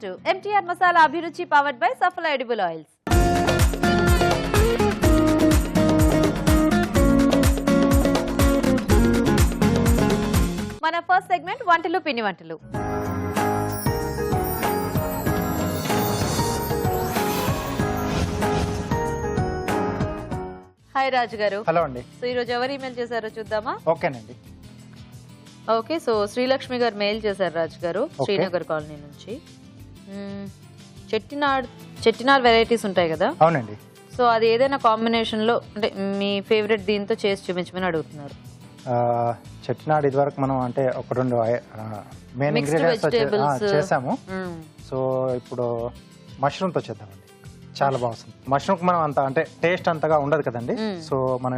to MTR Masala Abhiruchi powered by Saffola Edible Oils. మన first segment వంటలు పిన్ని వంటలు. హాయ్ రాజు గారు. హలో అండి. సో ఈ రోజు ఎవరు ఈమెయిల్ చేశారో చూద్దామా? ఓకేనండి. ఓకే, సో శ్రీలక్ష్మి గారు మెయిల్ చేశారు రాజు గారు, శ్రీనగర్ కాలనీ నుంచి. చెట్టినాడ్ వెరైటీస్ ఉంటాయి కదా? అవునండి. సో అది ఏదైనా కాంబినేషన్ లో అంటే మీ ఫేవరెట్ దీంతో చేసి చూపించమని అడుగుతున్నారు. చెట్టినాడు ఇది వరకు మనం అంటే ఒక రెండు మెయిన్ ఇంగ్రీడియంట్స్ చేసాము. సో ఇప్పుడు మష్రూమ్ తో చేద్దామండి. చాలా బాగుంది. మష్రూమ్ మనం అంత అంటే టేస్ట్ అంతగా ఉండదు కదండి. సో మనం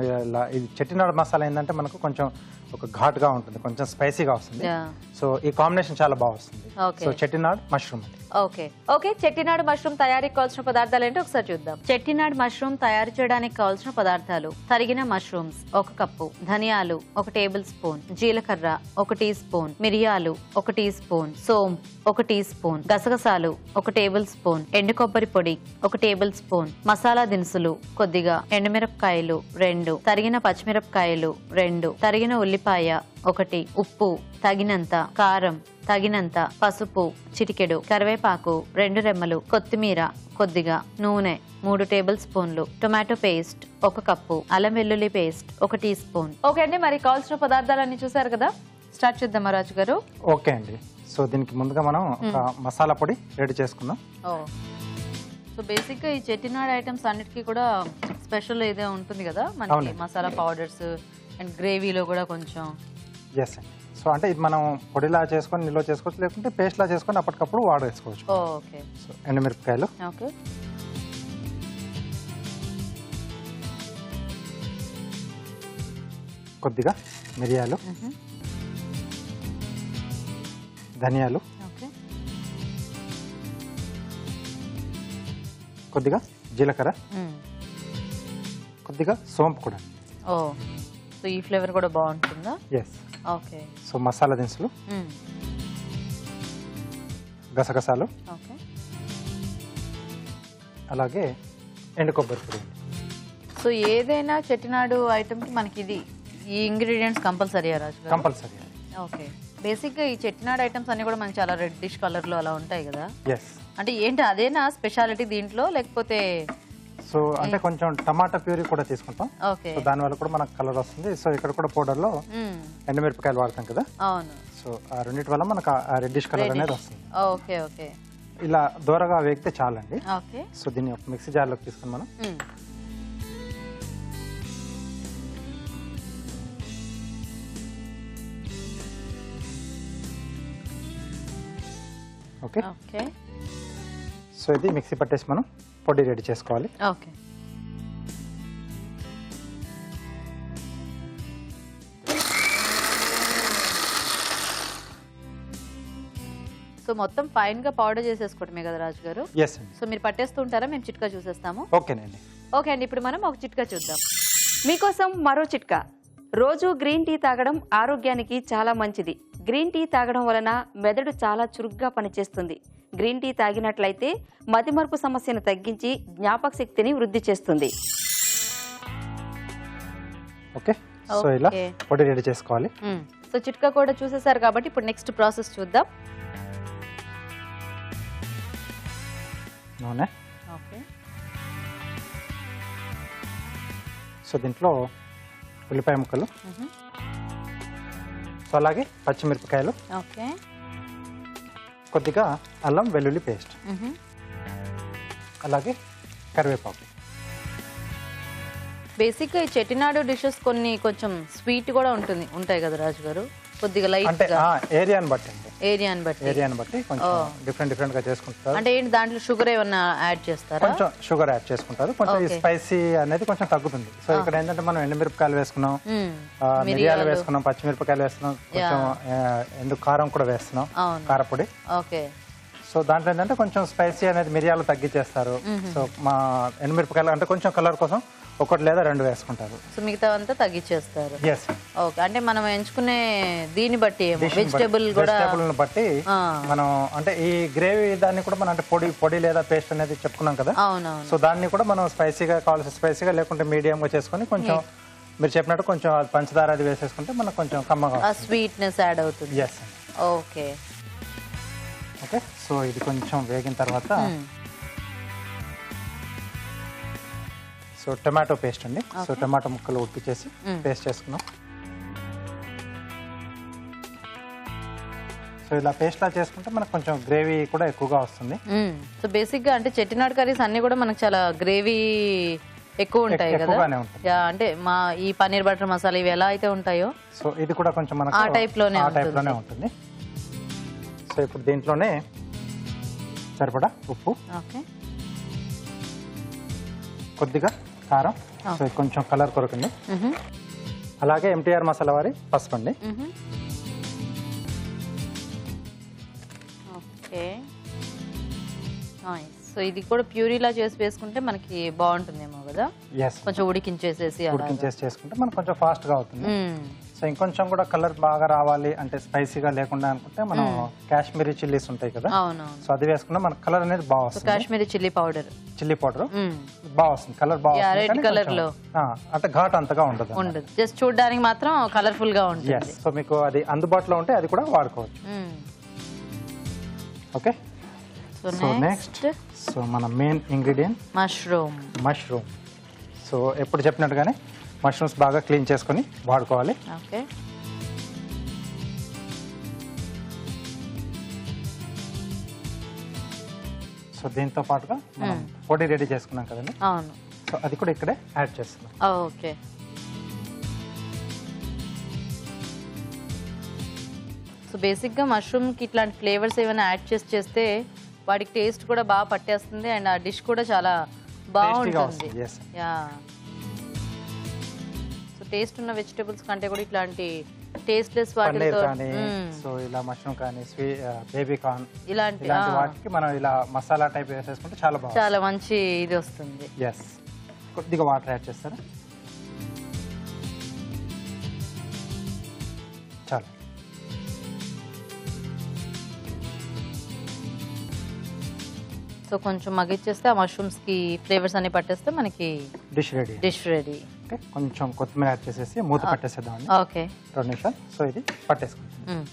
ఇది చెట్టినాడు మసాలా ఏంటంటే మనకు కొంచెం ఒక ఘాటుగా ఉంటుంది, కొంచెం స్పైసీగా వస్తుంది. సో ఈ కాంబినేషన్ చాలా బాగా వస్తుంది. So Chettinad mushroom. Okay okay, Chettinad mushroom తయారీకి కావాల్సిన పదార్థాలు ఏంటో ఒకసారి చూద్దాం. చెట్టినాడు మష్రూమ్ తయారు చేయడానికి కావాల్సిన పదార్థాలు: తరిగిన మష్రూమ్స్ 1 కప్పు, ధనియాలు 1 టేబుల్ స్పూన్, జీలకర్ర 1 టీ స్పూన్, మిరియాలు 1 టీ స్పూన్, సోంపు 1 టీ స్పూన్, గసగసాలు 1 టేబుల్ స్పూన్, ఎండు కొబ్బరి పొడి 1 టేబుల్ స్పూన్, మసాలా దినుసులు కొద్దిగా, ఎండుమిరపకాయలు 2, తరిగిన పచ్చిమిరపకాయలు 2, తరిగిన ఉల్లిపాయ 1, ఉప్పు తగినంత, కారం తగినంత, పసుపు చిటికెడు, కరివేపాకు 2 రెమ్మలు, కొత్తిమీర కొద్దిగా, నూనె 3 టేబుల్ స్పూన్లు, టొమాటో పేస్ట్ 1 కప్పు, అల్లం వెల్లుల్లి పేస్ట్ 1 టీ స్పూన్. ఓకే అండి, మరి కావాల్సిన పదార్థాలన్నీ చూసారు కదా, స్టార్ట్ చేద్దామా రాజు గారు? ఓకే అండి. సో దీనికి ముందుగా మనం ఒక మసాలా పొడి రెడీ చేసుకుందాం. సో బేసిక్ గా ఈ చెట్టినాడు ఐటమ్స్ అన్నిటికీ కూడా స్పెషల్ ఏదో ఉంటుంది కదా మనకి, మసాలా పౌడర్స్ అండ్ గ్రేవీలో కూడా కొంచెం. ఎస్ అండి. సో అంటే ఇది మనం పొడిలా చేసుకొని నిల్వ చేసుకోవచ్చు, లేకుంటే పేస్ట్ లా చేసుకొని అప్పటికప్పుడు వాడేసుకోవచ్చు. ఓకే. సో ఎండుమిరపకాయలు, ఓకే, కొద్దిగా మిరియాలు, ధనియాలు, కొద్దిగా జీలకర్ర, కొద్దిగా సోంపు కూడా. సో ఈ ఫ్లేవర్ కూడా బాగుంటుందా? ఎస్. ఓకే. సో మసాలా దినుసులు, గసగసాలు, అలాగే ఎండు కొబ్బరి పొడి. సో ఏదైనా చెట్టినాడు ఐటమ్ కి మనకి ఇది ఈ ఇంగ్రీడియంట్స్ కంపల్సరీ రాజు? కంపల్సరీ. ఓకే. బేసిక్ గా ఈ చెట్టినాడు ఐటమ్స్ అన్ని కూడా మనకి చాలా రెడ్డిష్ కలర్ లో అలా ఉంటాయి కదా? ఎస్. అంటే ఏంటి అదేనా స్పెషాలిటీ దీంట్లో, లేకపోతే? సో అంటే కొంచెం టమాటా ప్యూరీ కూడా తీసుకుంటాం. ఓకే. సో దాని వల్ల కూడా మనకు కలర్ వస్తుంది. సో ఇక్కడ కూడా పౌడర్ లో ఎండుమిరపకాయలు వాడతాం కదా. అవును. సో ఆ రెండింటి వల్ల మనకు ఆ రెడ్డిష్ కలర్ అనేది వస్తుంది. Okay okay. ఇలా దూరగా వేగితే చాలండి. ఓకే. సో దీన్ని ఒక మిక్సీ జార్ లోకి తీసుకుని మనం ఓకే. ఓకే. సో ఇది మిక్సీ పట్టేసి మనం పొడి రెడీ చేసుకోవాలి. ఓకే. సో మొత్తం ఫైన్ గా పౌడర్ చేసేసుకోవటమే కదా రాజు గారు? ఎస్ అండి. సో మీరు పట్టేస్తూ ఉంటారా? మేము చిట్కా చూసేస్తాము. ఓకేనండి. ఓకే అండి, ఇప్పుడు మనం ఒక చిట్కా చూద్దాం. మీకోసం మరో చిట్కా. రోజు గ్రీన్ టీ తాగడం ఆరోగ్యానికి చాలా మంచిది. గ్రీన్ టీ తాగడం వలన మెదడు చాలా చురుగ్గా పనిచేస్తుంది. గ్రీన్ టీ తాగినట్లయితే మతిమరుపు సమస్యను తగ్గించి జ్ఞాపక శక్తిని వృద్ధి చేస్తుంది. ఓకే. సో ఇలా పొడి రెడీ చేసుకోవాలి. సో చిట్కా కూడా చూసేసారు కాబట్టి ఇప్పుడు నెక్స్ట్ ప్రాసెస్ చూద్దాం. నూనె. ఓకే. సో దీంట్లో ఉల్లిపాయ ముక్కలు, సో అలాగే పచ్చిమిరపకాయలు, ఓకే, కొద్దిగా అల్లం వెల్లుల్లి పేస్ట్, అలాగే కరివేపాకు. బేసిక్ గా ఈ చెట్టినాడు డిషెస్ కొన్ని కొంచెం స్వీట్ కూడా ఉంటాయి కదా రాజు గారు? కొద్దిగా లైట్ అంటే ఏరియాని బట్టి అండి. ఏరియాని బట్టి కొంచెం డిఫరెంట్ గా చేసుకుంటారు. అంటే ఏంటి దాంట్లో షుగర్ ఏమన్నా యాడ్ చేస్తారా? కొంచెం షుగర్ యాడ్ చేసుకుంటారు. కొంచెం స్పైసీ అనేది కొంచెం తగ్గుతుంది. సో ఇక్కడ ఏంటంటే మనం ఎండుమిరపకాయలు వేసుకున్నాం, మిరియాలు వేసుకున్నాం, పచ్చిమిరపకాయలు వేస్తున్నాం, కొంచెం ఎండు కారం కూడా వేస్తున్నాం, కారపొడి. ఓకే. సో దాంట్లో ఏంటంటే కొంచెం స్పైసీ అనేది మిరియాలు తగ్గించేస్తారు. సో మా ఎండుమిరపకాయలు అంటే కొంచెం కలర్ కోసం ఒకటి లేదా 2 వేసుకుంటారు. సో మిగతా అంతా తగ్గించేస్తారు. ఎస్. ఓకే, అంటే మనం ఎంచుకునే దీన్ని బట్టి వెజిటేబుల్ కూడా బట్టి మనం అంటే ఈ గ్రేవీ దాన్ని కూడా మనం అంటే పొడి లేదా పేస్ట్ అనేది చెప్పుకున్నాం కదా. అవునవును. సో దాన్ని కూడా మనం స్పైసీగా కావాల్సిన స్పైసీగా లేకుంటే మీడియంగా చేసుకొని కొంచెం మీరు చెప్పినట్టు కొంచెం పంచదార అది వేసేసుకుంటే మనకు కొంచెం కమ్మగా స్వీట్నెస్ యాడ్ అవుతుంది. ఎస్. ఓకే ఓకే, సో ఇది కొంచెం వేగిన తర్వాత సో టొమాటో పేస్ట్ అండి. సో టొమాటో ముక్కలు ఉడికిచ్చేసి పేస్ట్ చేసుకున్నాం. సో ఇలా పేస్ట్ లా చేసుకుంటే మనకు కొంచెం గ్రేవీ కూడా ఎక్కువగా వస్తుంది. సో బేసిక్ గా అంటే చెట్టినాడు కర్రీస్ అన్ని కూడా మనకు చాలా గ్రేవీ ఎక్కువ ఉంటాయి కదా. అంటే మా ఈ పన్నీర్ బటర్ మసాలా ఇవి ఎలా అయితే ఉంటాయో సో ఇది కూడా కొంచెం మనకు ఆ టైప్ లోనే ఉంటుంది. సో ఇప్పుడు దీంట్లోనే సరిపడా ఉప్పు, కొద్దిగా కారం, సో కొంచెం కలర్ కొరకండి, అలాగే MTR మసాలా వారి పసుపు అండి. ఓకే, సో ఇది కూడా ప్యూరీలా చేసి వేసుకుంటే మనకి బాగుంటుందేమో కదా. కొంచెం ఉడికించేసేసి చేసుకుంటే మనకు కొంచెం ఫాస్ట్ గా అవుతుంది. సో ఇంకొంచెం కూడా కలర్ బాగా రావాలి అంటే స్పైసీగా లేకుండా అనుకుంటే మనం కాశ్మీరీ చిల్లీస్ ఉంటాయి కదా. సో అది వేసుకున్నా మనకు కలర్ అనేది బాగా వస్తుంది. కాశ్మీరీ చిల్లీ పౌడర్ బాగా వస్తుంది, కలర్ బాగా రెడ్ కలర్ లో అంటే ఘాట్ అంతగా ఉండదు, జస్ట్ చూడడానికి మాత్రం కలర్ఫుల్ గా ఉంటుంది. సో మీకు అది అందుబాటులో ఉంటే అది కూడా వాడుకోవచ్చు. ఓకే, సో నెక్స్ట్ సో మన మెయిన్ ఇంగ్రీడియంట్ మష్రూమ్. సో ఎప్పుడు చెప్పినట్టుగానే మష్రూమ్స్ బాగా క్లీన్ చేసుకొని వాడుకోవాలి. ఓకే, సో దీంతో పాటుగా మనం పొడి రెడీ చేసుకున్నాం కదండి. అవును. సో అది కూడా ఇక్కడే యాడ్ చేస్తున్నాం. ఓకే, సో బేసిక్ గా మష్రూమ్ కి ఇట్లాంటి ఫ్లేవర్స్ ఏమైనా యాడ్ చేస్తే వాటికి టేస్ట్ కూడా బాగా పట్టేస్తుంది అండ్ ఆ డిష్ కూడా చాలా బాగుంటుంది. సో టేస్ట్ ఉన్న వెజిటబుల్స్ కంటే కూడా ఇట్లాంటి టేస్ట్లెస్ వాటితో సో ఇలా మష్రూమ్ కానీ బేబీ కార్న్ ఇలాంటి వాటికి మనం ఇలా మసాలా టైప్ వేసేసుకుంటే చాలా మంచి ఇది వస్తుంది. ఎస్. కొద్దిగా వాటర్ యాడ్ చేస్తారా? చాలా. సో కొంచెం మగ్గిచ్చేస్తే ఆ మష్రూమ్స్ కి ఫ్లేవర్స్ అన్ని పట్టేస్తే మనకి డిష్ రెడీ. కొంచెం కొత్తిమీర యాడ్ చేసేసి మూత పట్టేసేద్దాం. ఓకే, 2 నిమిషాలు. సో ఇది పట్టేసుకుంటాం.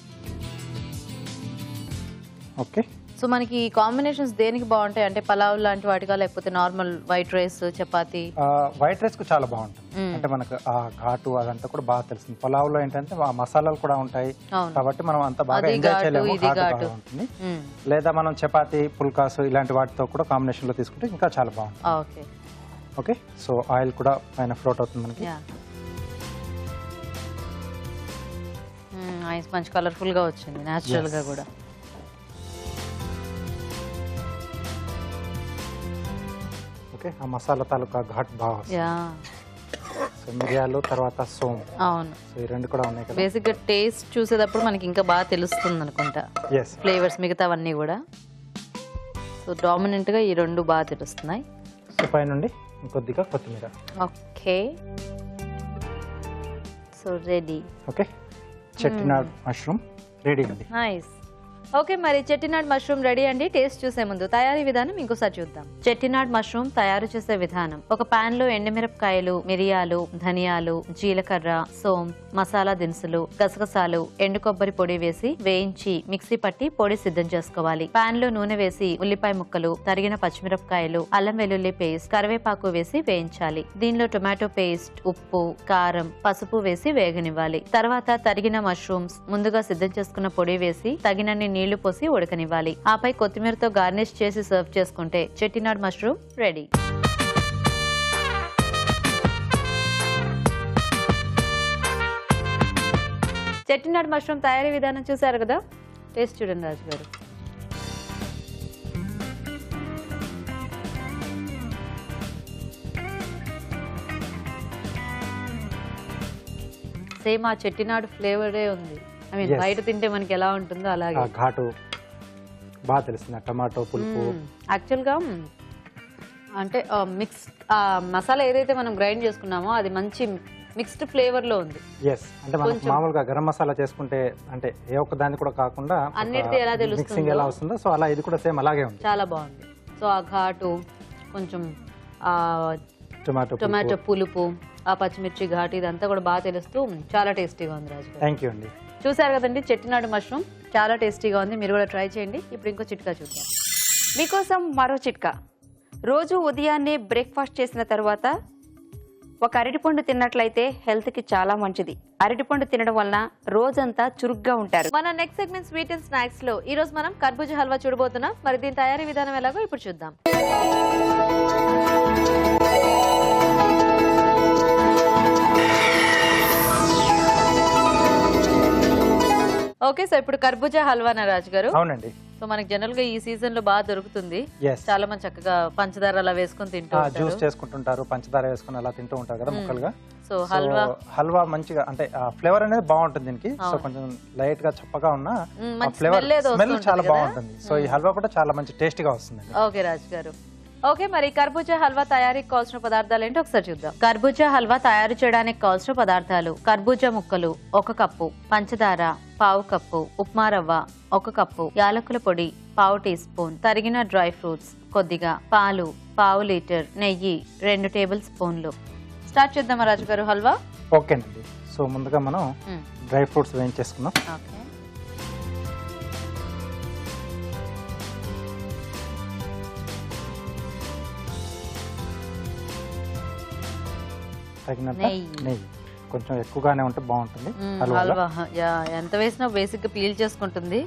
ఓకే, సో మనకి కాంబినేషన్స్ దేనికి బాగుంటాయి అంటే పలావ్ లాంటి వాటిగా లేకపోతే normal white rice chapati? White rice కు చాలా బాగుంటుంది. అంటే మనకు ఆ ఘాటు అదంతా కూడా బాగా తెలుస్తుంది. పలావ్ లో ఏంటంటే ఆ మసాలాలు కూడా ఉంటాయి కాబట్టి మనం అంత బాగా ఎంజాయ్ చేయలేము, ఘాటు ఉంటుంది. లేదా మనం చపాతీ పుల్కాస్ ఇలాంటి వాటితో కూడా కాంబినేషన్ లో తీసుకుంటే ఇంకా చాలా బాగుంటుంది. ఓకే, సో ఆయిల్ కూడా పైన ఫ్లోట్ అవుతుంది మనకి. మంచి కలర్ఫుల్ గా వచ్చింది, న్యాచురల్ గా కూడా. ఓకే, ఆ మసాలా తాలూకా ఘాట్ బాగా. సో మిరియాలు తర్వాత సోమ్. అవును, సో ఈ రెండు కూడా ఉన్నాయి కదా. బేసిక్ గా టేస్ట్ చూసేటప్పుడు మనకి ఇంకా బాగా తెలుస్తుంది అనుకుంటా ఫ్లేవర్స్ మిగతావన్నీ కూడా. సో డామినెంట్ గా ఈ రెండు బాగా తెలుస్తున్నాయి. సో పై నుండి ఇంకొద్దిగా కొత్తిమీర. Okay, so ready. Okay, Chettinad mushroom ready అండి. నైస్. ఓకే, మరి చెట్టినాడ్ మష్రూమ్ రెడీ అండి. టేస్ట్ చూసే ముందు తయారీ విధానం ఇంకోసారి చూద్దాం. చెట్టినాడ్ మష్రూమ్ తయారు చేసే విధానం: ఒక పాన్ లో ఎండుమిరపకాయలు, మిరియాలు, ధనియాలు, జీలకర్ర, సోమ్, మసాలా దినుసులు, గసగసాలు, ఎండు కొబ్బరి పొడి వేసి వేయించి మిక్సీ పట్టి పొడి సిద్ధం చేసుకోవాలి. పాన్ లో నూనె వేసి ఉల్లిపాయ ముక్కలు, తరిగిన పచ్చిమిరపకాయలు, అల్లం వెల్లుల్లి పేస్ట్, కరివేపాకు వేసి వేయించాలి. దీనిలో టొమాటో పేస్ట్, ఉప్పు, కారం, పసుపు వేసి వేగనివ్వాలి. తర్వాత తరిగిన మష్రూమ్స్, ముందుగా సిద్ధం చేసుకున్న పొడి వేసి తగినన్ని నీళ్లు పోసి ఉడకనివ్వాలి. ఆపై కొత్తిమీరతో గార్నిష్ చేసి సర్వ్ చేసుకుంటే Chettinad mushroom ready. Chettinad mushroom తయారీ విధానం చూసారు కదా. టేస్ట్ చూడండి రాజు గారు. సేమ్ ఆ చెట్టినాడు ఫ్లేవరే ఉంది. ఐ మీన్ బయట తింటే మనకి ఎలా ఉంటుందో అలాగే ఘాటు బాగా తెలుస్తుంది టమాటో పులుపు. యాక్చువల్గా అంటే మిక్స్ మసాలా ఏదైతే మనం గ్రైండ్ చేసుకున్నామో అది మంచి మిక్స్డ్ ఫ్లేవర్ లో ఉంది. ఎస్, అంటే మనం మామూలుగా గరం మసాలా చేసుకుంటే అంటే ఏ ఒక్క దాన్ని కూడా కాకుండా అన్నిటితో ఎలా తెలుస్తుంది మిక్సింగ్ ఎలా వస్తుందో సో అలా ఇది కూడా సేమ్ అలాగే ఉంది. చాలా బాగుంది. సో ఆ ఘాటు కొంచెం టొమాటో పులుపు ఆ పచ్చిమిర్చి ఘాటు ఇదంతా కూడా బాగా తెలుస్తూ చాలా టేస్టీగా ఉంది రాజు గారు. థ్యాంక్ యూ అండి. చూసారు కదండి చెట్టినాడు మష్రూమ్ చాలా టేస్టీగా ఉంది. మీరు కూడా ట్రై చేయండి. ఇప్పుడు ఇంకో చిట్కా చూద్దాం. మీకోసం మరో చిట్కా. రోజు ఉదయాన్నే బ్రేక్ఫాస్ట్ చేసిన తర్వాత ఒక అరటిపండు తిన్నట్లయితే హెల్త్కి చాలా మంచిది. అరటిపండు తినడం వలన రోజంతా చురుగ్గా ఉంటారు. మన next segment sweet and snacks లో ఈ రోజు మనం కర్బూజా హల్వా చూడబోతున్నాం. మరి దీని తయారీ విధానం ఎలాగో ఇప్పుడు చూద్దాం. ఓకే, సో ఇప్పుడు కర్బూజా హల్వానా రాజు గారు? అవునండి. సో మనకి జనరల్ గా ఈ సీజన్ లో బాగా దొరుకుతుంది. చాలా మంది చక్కగా పంచదార అలా వేసుకొని తింటారు, జ్యూస్ చేసుకుంటుంటారు, పంచదార వేసుకుని అలా తింటూ ఉంటారు కదా ముక్కలుగా. సో హల్వా మంచిగా అంటే ఫ్లేవర్ అనేది బాగుంటుంది దీనికి. సో కొంచెం లైట్ గా చప్పగా ఉన్న ఫ్లేవర్ స్మెల్ చాలా బాగుంటుంది. సో ఈ హల్వా కూడా చాలా మంచి టేస్టీగా వస్తుంది. ఓకే రాజు గారు. ఓకే, మరి కర్బూజా హల్వా తయారీకి కావాల్సిన పదార్థాలు ఏంటో ఒకసారి చూద్దాం. కర్బూజా హల్వా తయారు చేయడానికి కావాల్సిన పదార్థాలు: కర్బూజా ముక్కలు 1 కప్పు, పంచదార 1/2 కప్పు, ఉప్మా రవ్వ 1 కప్పు, యాలకుల పొడి 1/2 టీ స్పూన్, తరిగిన డ్రై ఫ్రూట్స్ కొద్దిగా, పాలు 1/2 లీటర్, నెయ్యి 2 టేబుల్ స్పూన్లు. స్టార్ట్ చేద్దామా రాజు గారు హల్వా? ఓకేనండి. సో ముందుగా మనం డ్రై ఫ్రూట్స్ వేయించేసుకున్నాం. ఓకే, తగినంత నెయ్యి కొంచెం ఎక్కువగానే ఉంటే బాగుంటుంది. హల్వా ఎంత వేసినా బేసిక్ గా పీల్ చేసుకుంటుంది.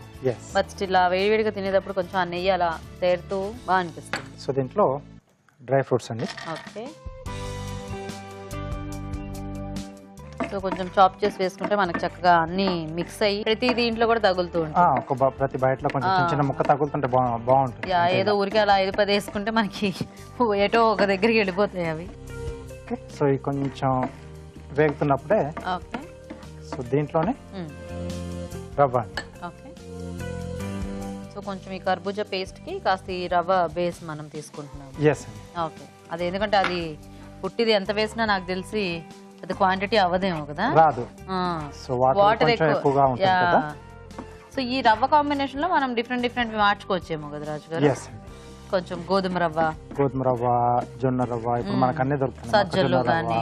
బట్ స్టిల్ వేడివేడిగా తినేటప్పుడు కొంచెం ఆ నెయ్యి అలా తేరుతూ బాగా అనిపిస్తుంది. సో దీంట్లో డ్రై ఫ్రూట్స్ అండి. ఓకే, సో కొంచెం చాప్ చేసి వేసుకుంటే మనకు చక్కగా అన్ని మిక్స్ అయ్యి ప్రతి దీంట్లో కూడా తగులుతూ ఉంటుంది. ప్రతి బయటలో కొంచెం చిన్న ముక్క తగులుతుంటే బాగుంటుంది. ఏదో ఊరికి అలా 5-10 వేసుకుంటే మనకి ఏటో ఒక దగ్గరికి వెళ్ళిపోతాయి అవి. సో ఈ కొంచెం వేగుతున్నప్పుడే సో దీంట్లోనే రవ్వ అండి. ఓకే, సో కొంచెం ఈ కర్బూజా పేస్ట్ కి కాస్త ఈ రవ్వ బేస్ మనం తీసుకుంటున్నాం. ఎస్ అండి. ఓకే, అది ఎందుకంటే అది పుట్టిది ఎంత వేసినా నాకు తెలిసి అది క్వాంటిటీ అవ్వదేమో కదా, రాదు. సో వాటర్ ఎక్కువగా ఉంటుంది కదా. సో ఈ రవ్వ కాంబినేషన్ లో మనం డిఫరెంట్ మార్చుకోవచ్చేమో కదా రాజు గారు? ఎస్ అండి. కొంచెం గోధుమ రవ్వ, జొన్న రవ్వ, ఇప్పుడు మనకు అన్ని దొరుకుతుంది. సజ్జలు గానీ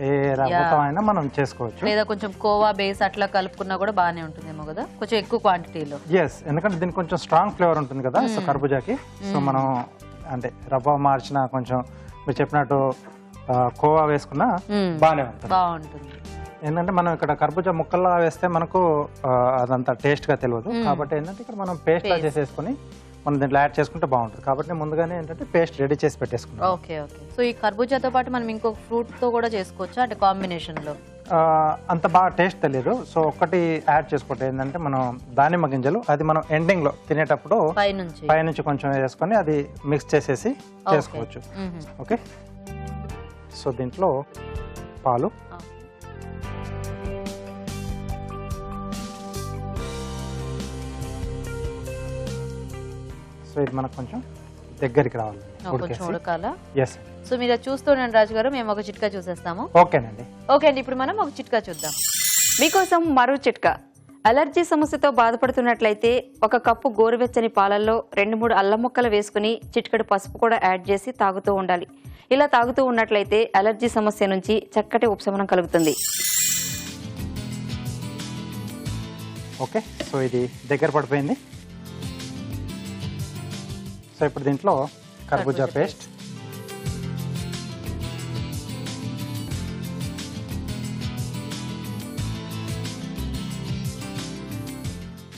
ఏ రవ్వతో అయినా మనం చేసుకోవచ్చు. లేదా కొంచెం కోవా బేస్ అట్లా కలుపుకున్నా కూడా బాగానే ఉంటుందేమో కదా, కొంచెం ఎక్కువ క్వాంటిటీలో. ఎస్, ఎందుకంటే దీనికి కొంచెం స్ట్రాంగ్ ఫ్లేవర్ ఉంటుంది కదా సో కర్బూజాకి. సో మనం అంటే రవ్వ మార్చిన కొంచెం మీరు చెప్పినట్టు కోవా వేసుకున్నా బాగుంటుంది. ఏంటంటే మనం ఇక్కడ కర్బూజా ముక్కల్లా వేస్తే మనకు అదంతా టేస్ట్ గా తెలియదు. కాబట్టి ఏంటంటే ఇక్కడ మనం పేస్ట్ లా చేసేసుకుని మనం దీంట్లో యాడ్ చేసుకుంటే బాగుంటుంది. కాబట్టి ముందుగానే ఏంటంటే పేస్ట్ రెడీ చేసి పెట్టేసుకుంటాం. ఓకే ఓకే, సో ఈ కర్బూజాతో పాటు మనం ఇంకొక ఫ్రూట్ తో కూడా చేసుకోవచ్చు అంటే కాంబినేషన్ లో? అంత బాగా టేస్ట్ తెలియదు. సో ఒకటి యాడ్ చేసుకుంటే ఏంటంటే మనం దానిమ్మ గింజలు, అది మనం ఎండింగ్ లో తినేటప్పుడు పైనుంచి కొంచెం వేసుకొని అది మిక్స్ చేసేసి చేసుకోవచ్చు. ఓకే, సో దీంట్లో పాలు, సో ఇది మనకు కొంచెం దగ్గరికి రావాలి, ఉడకాలా? ఎస్. సో మీరు చూస్తుండండి రాజు గారు, మేము ఒక చిట్కా చూసేస్తాము. ఓకేనండి. ఓకే అండి, ఇప్పుడు మనం ఒక చిట్కా చూద్దాం. మీకోసం మరో చిట్కా. అలర్జీ సమస్యతో బాధపడుతున్నట్లయితే 1 కప్పు గోరువెచ్చని పాలల్లో 2-3 అల్లం ముక్కలు వేసుకుని చిటికెడు పసుపు కూడా యాడ్ చేసి తాగుతూ ఉండాలి. ఇలా తాగుతూ ఉన్నట్లయితే అలర్జీ సమస్య నుంచి చక్కటి ఉపశమనం కలుగుతుంది. ఓకే, సో ఇది దగ్గర పడిపోయింది. సో ఇప్పుడు దీంట్లో కర్బూజా పేస్ట్,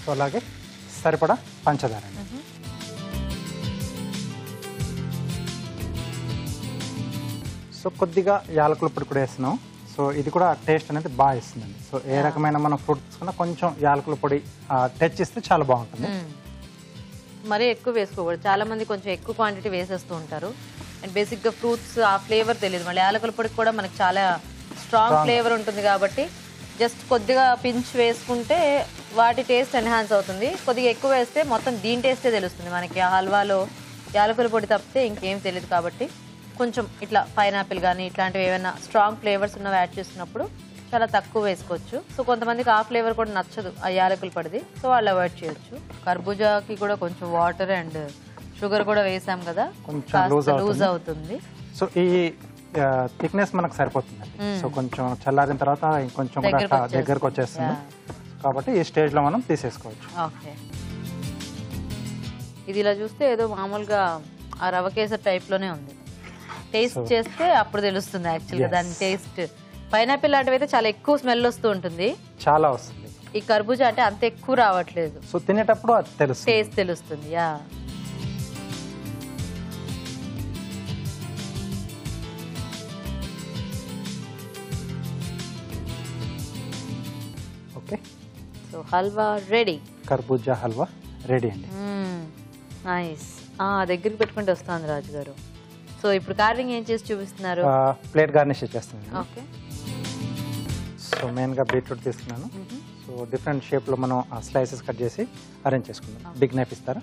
సో అలాగే సరిపడా పంచదార, సో కొద్దిగా యాలకుల పొడి కూడా వేస్తున్నాం. సో ఇది కూడా టేస్ట్ అనేది బాగా ఇస్తుందండి. సో ఏ రకమైన మనం ఫ్రూట్ తీసుకున్నా కొంచెం యాలకుల పొడి టచ్ ఇస్తే చాలా బాగుంటుంది. మరీ ఎక్కువ వేసుకోకూడదు, చాలా మంది కొంచెం ఎక్కువ క్వాంటిటీ వేసేస్తూ ఉంటారు. అండ్ బేసిక్ గా ఫ్రూట్స్ ఆ ఫ్లేవర్ తెలియదు, మళ్ళీ యాలకుల పొడి కూడా మనకి చాలా స్ట్రాంగ్ ఫ్లేవర్ ఉంటుంది కాబట్టి జస్ట్ కొద్దిగా పించ్ వేసుకుంటే వాటి టేస్ట్ ఎన్హాన్స్ అవుతుంది. కొద్దిగా ఎక్కువ వేస్తే మొత్తం దీని టేస్టే తెలుస్తుంది మనకి. ఆ హల్వాలో యాలకుల పొడి తప్పితే ఇంకేం తెలియదు కాబట్టి కొంచెం ఇట్లా పైనాపిల్ కానీ ఇట్లాంటివి ఏమైనా స్ట్రాంగ్ ఫ్లేవర్స్ ఉన్నవి యాడ్ చేసినప్పుడు చాలా తక్కువ వేసుకోవచ్చు. సో కొంతమందికి ఆ ఫ్లేవర్ కూడా నచ్చదు ఆ యాలకుల పొడిది, సో వాళ్ళు అవాయిడ్ చేయొచ్చు. కర్బూజాకి కూడా కొంచెం వాటర్ అండ్ షుగర్ కూడా వేసాం కదా, కొంచెం లూజ్ అవుతుంది. సో ఈ థిక్నెస్ మనకు సరిపోతుందండి. సో కొంచెం చల్లారిన తర్వాత ఇంకొంచెం దగ్గరకు వచ్చేస్తుంది కాబట్టి ఈ స్టేజ్ లో మనం తీసేసుకోవచ్చు. ఓకే, ఇది ఇలా చూస్తే ఏదో మామూలుగా ఆ రవ కేసర్ టైప్ లోనే ఉంది. టేస్ట్ చేస్తే అప్పుడు తెలుస్తుంది యాక్చువల్గా దాని టేస్ట్. పైనాపిల్ లాంటివి అయితే చాలా ఎక్కువ స్మెల్ వస్తూ ఉంటుంది, చాలా వస్తుంది. ఈ కర్బూజా అంటే అంత ఎక్కువ రావట్లేదు, సో తినేటప్పుడు అది తెలుస్తుంది, టేస్ట్ తెలుస్తుంది. Yeah, okay. So halwa ready, కర్బూజా హల్వా రెడీ అండి. నైస్. దగ్గరికి పెట్టుకుంటూ వస్తుంది రాజు గారు. సో ఇప్పుడు కార్వింగ్ ఏం చేసి చూపిస్తున్నారు? ప్లేట్ గార్నిష్ చేస్తున్నాను. ఓకే, సో మెయిన్గా బీట్రూట్ తీసుకున్నాను. సో డిఫరెంట్ షేప్లో మనం స్లైసెస్ కట్ చేసి అరేంజ్ చేసుకుందాం. బిగ్ నైఫ్ ఇస్తారా?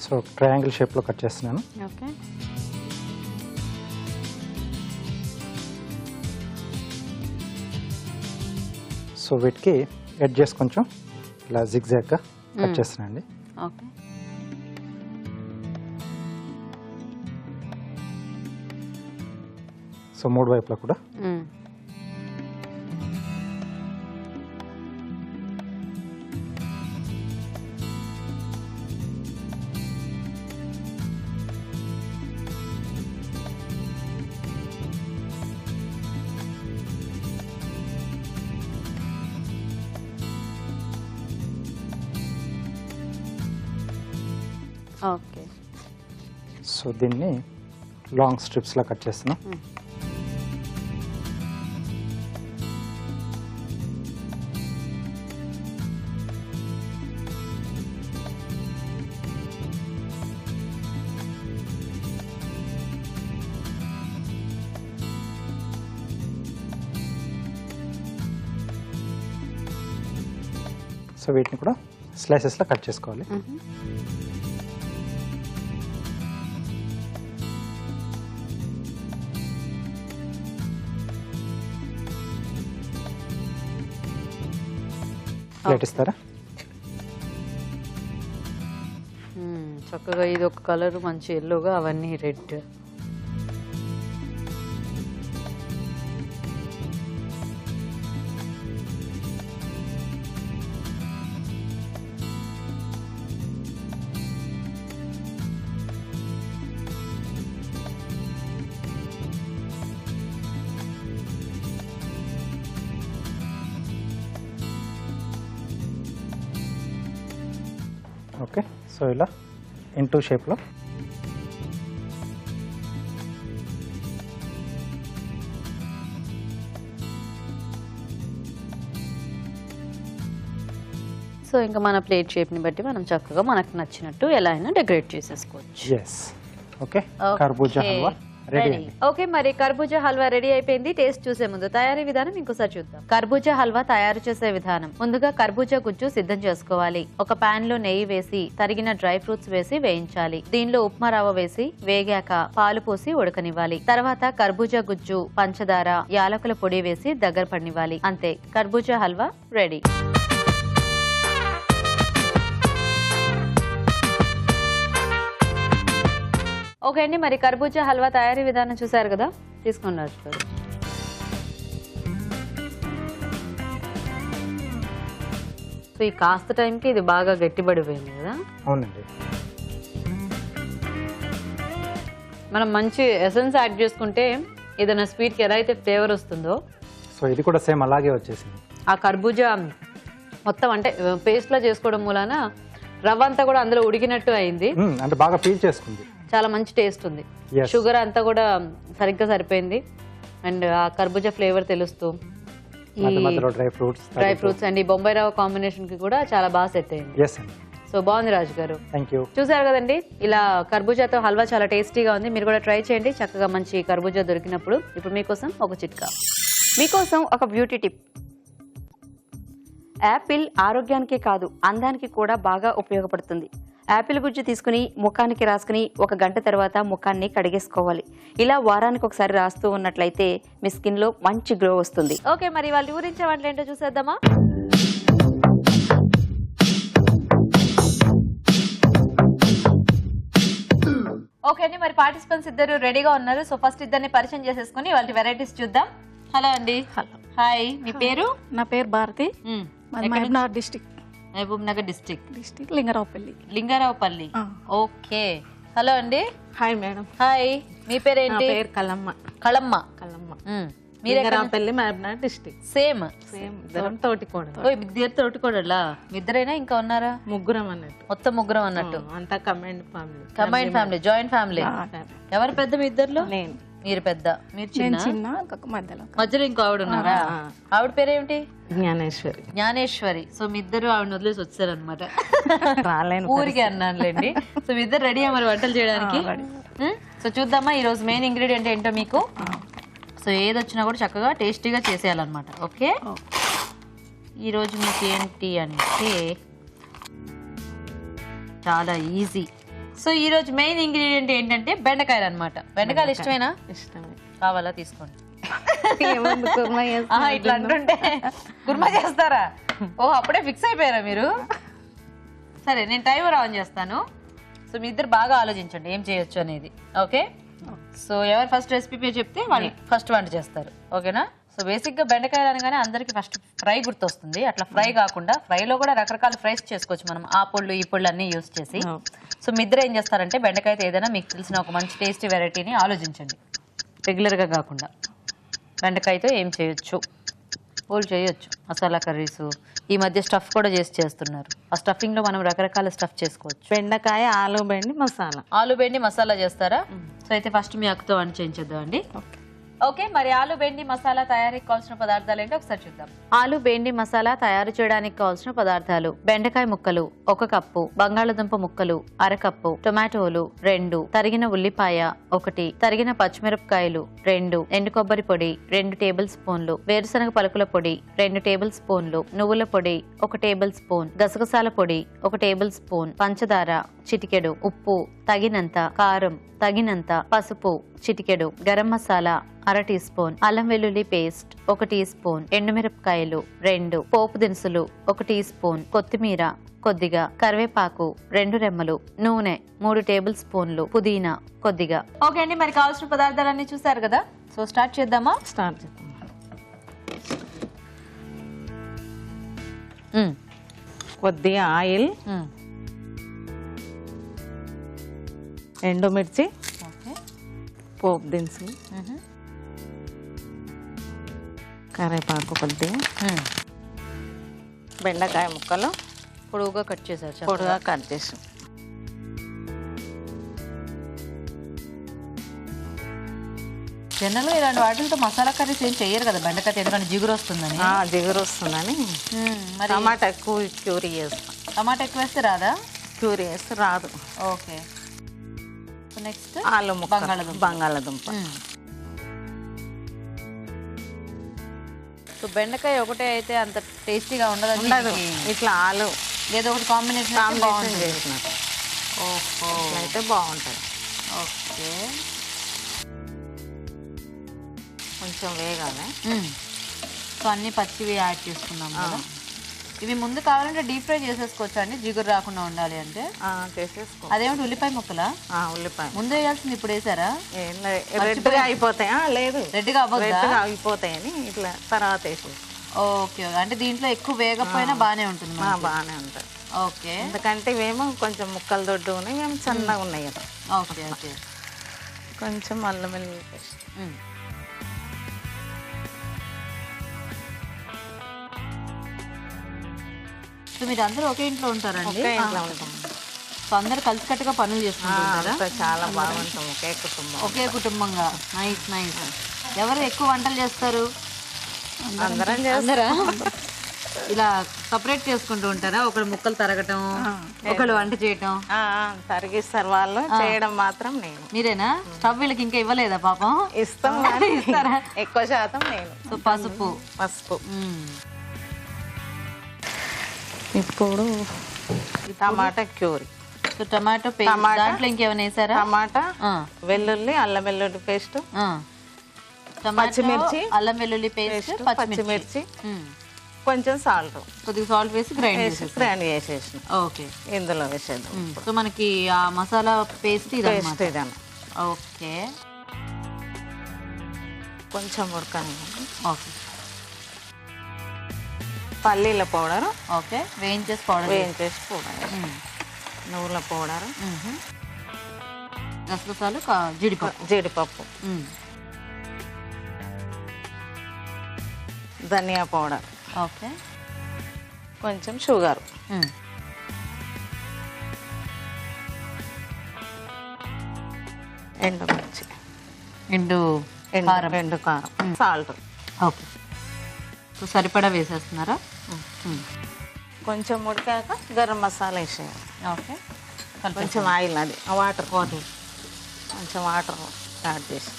సో ట్రయాంగిల్ షేప్లో కట్ చేస్తున్నాను. ఓకే, సో వీటికి ఎడ్జెస్ కొంచెం ఇలా జిగ్జాగ్గా కట్ చేస్తున్నాను అండి. ఓకే, సో మూడు వైపులా కూడా ఓకే. సో దీన్ని లాంగ్ స్ట్రిప్స్లా కట్ చేస్తున్నాం. సో వీటిని కూడా స్లైసెస్లా కట్ చేసుకోవాలి. ప్లేట్ ఇస్తారా? చక్కగా ఇది ఒక కలర్ మంచి ఎల్లోగా, అవన్నీ రెడ్. ఓకే, సో ఇలా ఇంటూ షేప్లో సో ఇంకా మన ప్లేట్ షేప్ని బట్టి మనం చక్కగా మనకు నచ్చినట్టు ఎలా అయినా డెకరేట్ చేసేసుకోవచ్చు. ఎస్. ఓకే, కర్బూజా హల్వా రెడీ. ఓకే, మరి కర్బూజా హల్వా రెడీ అయిపోయింది. టేస్ట్ చూసే ముందు తయారీ విధానం ఇంకోసారి చూద్దాం. కర్బూజా హల్వా తయారు చేసే విధానం. ముందుగా కర్బూజా గుజ్జు సిద్ధం చేసుకోవాలి. ఒక పాన్ లో నెయ్యి వేసి తరిగిన డ్రై ఫ్రూట్స్ వేసి వేయించాలి. దీనిలో ఉప్మా రవ్వ వేసి వేగాక పాలు పోసి ఉడకనివ్వాలి. తర్వాత కర్బూజా గుజ్జు, పంచదార, యాలకుల పొడి వేసి దగ్గర పడినివ్వాలి. అంతే, కర్బూజా హల్వా రెడీ. ఓకే అండి, మరి కర్బూజా హల్వా తయారీ విధానం చూసారు కదా, తీసుకున్నారు. సో ఈ కాస్త టైంకి ఇది బాగా గట్టిపడిపోయింది కదా. అవునండి. మనం మంచి ఎసెన్స్ యాడ్ చేసుకుంటే ఏదైనా స్వీట్కి ఎలా అయితే ఫ్లేవర్ వస్తుందో, సో ఇది కూడా సేమ్ అలాగే వచ్చేసింది. ఆ కర్బూజా మొత్తం అంటే పేస్ట్లా చేసుకోవడం మూలాన రవ్వ అంతా కూడా అందులో ఉడికినట్టు అయింది, అంటే బాగా పీల్ చేసుకుంది. చాలా మంచి టేస్ట్ ఉంది. షుగర్ అంతా కూడా సరిగ్గా సరిపోయింది అండ్ ఆ కర్బూజా ఫ్లేవర్ తెలుస్తూ మధ్య మధ్యలో డ్రై ఫ్రూట్స్ అండ్ ఈ బొంబాయి రవ్వ కాంబినేషన్ కి కూడా చాలా బాగా సెట్ అయింది. ఎస్ అండి. సో బాగుంది రాజు గారు. Thank you. చూసారు కదండి, ఇలా కర్బూజాతో హల్వా చాలా టేస్టీగా ఉంది. మీరు కూడా ట్రై చేయండి చక్కగా మంచి కర్బూజా దొరికినప్పుడు. ఇప్పుడు మీకోసం ఒక చిట్కా. మీకోసం ఒక బ్యూటీ టిప్. యాపిల్ ఆరోగ్యానికే కాదు అందానికి కూడా బాగా ఉపయోగపడుతుంది. యాపిల్ గుజ్జు తీసుకుని ముఖానికి రాసుకుని 1 గంట తర్వాత ముఖాన్ని కడిగేసుకోవాలి. ఇలా వారానికి ఒకసారి రాస్తూ ఉన్నట్లయితే మీ స్కిన్ లో మంచి గ్లో వస్తుంది. ఓకే, మరి వాళ్ళ ఊరించే వంటలు ఏంటో చూసేద్దామా. ఓకే అండి, మరి పార్టిసిపెంట్స్ ఇద్దరు రెడీగా ఉన్నారు. సో ఫస్ట్ ఇద్దరిని పరిచయం చేసేసుకుని వాళ్ళ వెరైటీస్ చూద్దాం. హలో అండి. హలో. హాయ్, మీ పేరు? నా పేరు Bharathi. Mahabubnagar Mahabubnagar district Lingaraopalli. Okay. Hello అండి. Hi madam. హాయ్, మీ పేరేంటి? పేరు కలమ్మ. కళమ్మ. లింగారావుపల్లి మహబూబ్నగర్ డిస్ట్రిక్ట్. సేమ్ ఇద్దరం తోటికోడలు. ఇద్దరు తోటికోడలా? ఇద్దరైనా ఇంకా ఉన్నారా? ముగ్గురం అన్నట్టు. మొత్తం ముగ్గురం అన్నట్టు. అంతా కంబైన్డ్ ఫ్యామిలీ. Joint family. ఎవరు పెద్ద మీ ఇద్దరులో? నేను. మీరు పెద్ద, మీరు చిన్న. మధ్యలో ఇంకో ఆవిడ ఉన్నారా? ఆవిడ పేరేమిటి? జ్ఞానేశ్వరి. సో మీ ఇద్దరు ఆవిడ వదిలేసి వచ్చారనమాట. రాలేను, ఊరికి అన్నానులేండి. సో మీ ఇద్దరు రెడీ మరి వంటలు చేయడానికి. సో చూద్దామా ఈ రోజు మెయిన్ ఇంగ్రీడియంట్ ఏంటో మీకు. సో ఏది వచ్చినా కూడా చక్కగా టేస్టీగా చేసేయాలన్నమాట. ఓకే, ఈరోజు మీకు ఏంటి అంటే చాలా ఈజీ. సో ఈ రోజు మెయిన్ ఇంగ్రీడియంట్ ఏంటంటే బెండకాయలు అనమాట. బెండకాయలు ఇష్టమేనా? ఇష్టమే. కావాలా? తీసుకోండి. ఇట్లా అంటుంటే కుర్మా చేస్తారా? ఓ, అప్పుడే ఫిక్స్ అయిపోయారా మీరు? సరే, నేను టైమర్ ఆన్ చేస్తాను. సో మీ ఇద్దరు బాగా ఆలోచించండి ఏం చేయొచ్చు అనేది. ఓకే, సో ఎవరు ఫస్ట్ రెసిపీ పేరు చెప్తే వాళ్ళు ఫస్ట్ వంట చేస్తారు. ఓకేనా? సో బేసిక్ గా బెండకాయలు అనగానే అందరికి ఫస్ట్ ఫ్రై గుర్తొస్తుంది. అట్లా ఫ్రై కాకుండా ఫ్రైలో కూడా రకరకాల ఫ్రైస్ చేసుకోవచ్చు మనం, ఆ పొళ్ళు ఈ పొళ్ళు అన్ని యూస్ చేసి. సో మీ ఇద్దరు ఏం చేస్తారంటే బెండకాయతో ఏదైనా మీకు తెలిసిన ఒక మంచి టేస్టీ వెరైటీని ఆలోచించండి. రెగ్యులర్గా కాకుండా బెండకాయతో ఏం చేయొచ్చు? పూలు చేయొచ్చు, మసాలా కర్రీస్, ఈ మధ్య స్టఫ్ కూడా చేస్తున్నారు. ఆ స్టఫింగ్ లో మనం రకరకాల స్టఫ్ చేసుకోవచ్చు. బెండకాయ, ఆలు బెండి మసాలా. ఆలు బెండి మసాలా చేస్తారా? సో అయితే ఫస్ట్ మీ అక్కతో వంట చేయించేద్దాం అండి. ఓకే, మరి ఆలు బెండి మసాలా తయారీకి కావాల్సిన పదార్థాలు ఏంటో ఒకసారి చూద్దాం. ఆలు బెండి మసాలా తయారు చేయడానికి కావాల్సిన పదార్థాలు: బెండకాయ ముక్కలు 1 కప్పు, బంగాళదుంప ముక్కలు 1/2 కప్పు, టొమాటోలు 2, తరిగిన ఉల్లిపాయ 1, తరిగిన పచ్చిమిరపకాయలు 2, ఎండు కొబ్బరి పొడి 2 టేబుల్ స్పూన్లు, వేరుశనగ పలుకుల పొడి 2 టేబుల్ స్పూన్లు, నువ్వుల పొడి 1 టేబుల్ స్పూన్, గసగసాల పొడి 1 టేబుల్ స్పూన్, పంచదార చిటికెడు, ఉప్పు తగినంత, కారం తగినంత, పసుపు చిటికెడు, గరం మసాలా 1/2 టీ స్పూన్, అల్లం వెల్లుల్లి పేస్ట్ 1 టీ స్పూన్, ఎండుమిరపకాయలు 2, పోపు దినుసులు 1 టీ స్పూన్, కొత్తిమీర కొద్దిగా, కరివేపాకు 2 రెమ్మలు, నూనె 3 టేబుల్ స్పూన్లు, పుదీనా కొద్దిగా. ఓకే అండి, మరి కావాల్సిన పదార్థాలన్నీ చూసారు కదా. సో స్టార్ట్ చేద్దామా? స్టార్ట్ చేద్దాం. కొద్దిగా ఆయిల్, ఎండుమిర్చి, పోపు దినుసులు, కరివేపాకు కొద్దిగా, బెండకాయ ముక్కలు పొడుగుగా కట్ చేశారు. పొడుగా కట్ చేసి జనరల్గా ఇలాంటి వాటితో మసాలా కర్రీస్ ఏం చెయ్యరు కదా బెండకాయ, ఎందుకంటే జిగురు వస్తుందని. జిగురు వస్తుందని టమాటా ఎక్కువ క్యూరీ చేస్తాం. టమాటా ఎక్కువ వేస్తే రాదా? క్యూరీ వేస్తే రాదు. ఓకే, నెక్స్ట్ ఆలు బంగాళదుంప. సో బెండకాయ ఒకటే అయితే అంత టేస్టీగా ఉండదు. ఇట్లా ఆలు ఏదో ఒకటి కాంబినేషన్ చేసినట్టు. ఓహో, అయితే బాగుంటుంది. ఓకే, కొంచెం వేగాలి. సో అన్ని పచ్చివి యాడ్ చేసుకున్నాం కదా. ఇవి ముందు కావాలంటే డీప్ ఫ్రై చేసేసుకోవచ్చు అండి, జిగురు రాకుండా ఉండాలి అంటే. చేసేసుకో. అదేమిటి ఉల్లిపాయ ముక్కలా? ఉల్లిపాయ ముందు వేయాల్సింది ఇప్పుడు వేసారా? రెడ్గా అయిపోతాయా? లేదు, రెడ్గా అయిపోతాయని ఇట్లా తర్వాత వేసేసి. ఓకే, అంటే దీంట్లో ఎక్కువ వేగపోయినా బాగానే ఉంటుంది. బాగానే ఉంటుంది. ఓకే, ఎందుకంటే ఇవేమో కొంచెం ముక్కలు దొడ్డు ఉన్నాయి, మేము సన్నగా ఉన్నాయి కదా. ఓకే ఓకే, కొంచెం అల్లం వెల్లుల్లి పేస్ట్. సో మీరు అందరూ ఒకే ఇంట్లో ఉంటారండి? ఒకే ఇంట్లో ఉంటాం. సో అందరు కలిసికట్టుగా పనులు చేసుకుంటారా? చాలా బాగుంటాం, ఒకే కుటుంబంగా. Nice nice. ఎవరు ఎక్కువ వంటలు చేస్తారు? అందరం చేస్తాం. ఇలా సపరేట్ చేసుకుంటూ ఉంటారా? ఒకళ్ళు ముక్కలు తరగటం, ఒకళ్ళు వంట చేయటం. తరిగిస్తారు వాళ్ళు, చేయడం మాత్రం నేను. మీరేనా? స్టవ్ వీళ్ళకి ఇంకా ఇవ్వలేదా పాపం? ఇస్తాం కానీ ఎక్కువ శాతం నేను. సో పసుపు. ఇప్పుడు టమాటా క్యూరీ. సో టమాటో పేస్ట్, దాంట్లో ఇంకేమైనా వేసారా? టమాటా, వెల్లుల్లి, అల్లం వెల్లుల్లి పేస్ట్, పచ్చిమిర్చి, అల్లం వెల్లుల్లి పేస్ట్, పచ్చిమిర్చి, కొంచెం సాల్ట్, కొద్దిగా సాల్ట్ వేసి గ్రైండ్ చేసేసిన. ఓకే, ఇందులో వేసేద్దాం. సో మనకి ఆ మసాలా పేస్ట్ పేస్ట్ ఇదన్న. ఓకే, కొంచెం ఉడకని. ఓకే, పల్లీల పౌడర్. ఓకే, వేయించేసి పౌడర్. నువ్వుల పౌడర్, గసగసాలు, జీడిపప్పు, ధనియా పౌడర్, ఓకే, కొంచెం షుగర్, ఎండుమిర్చి, ఎండు కారం, సాల్ట్. ఓకే, సో సరిపడా వేసేస్తున్నారా? కొంచెం ఉడికాక గరం మసాలా వేసేయాలి. ఓకే, కొంచెం ఆయిల్, అది వాటర్ కొంచెం వాటర్ యాడ్ చేసి.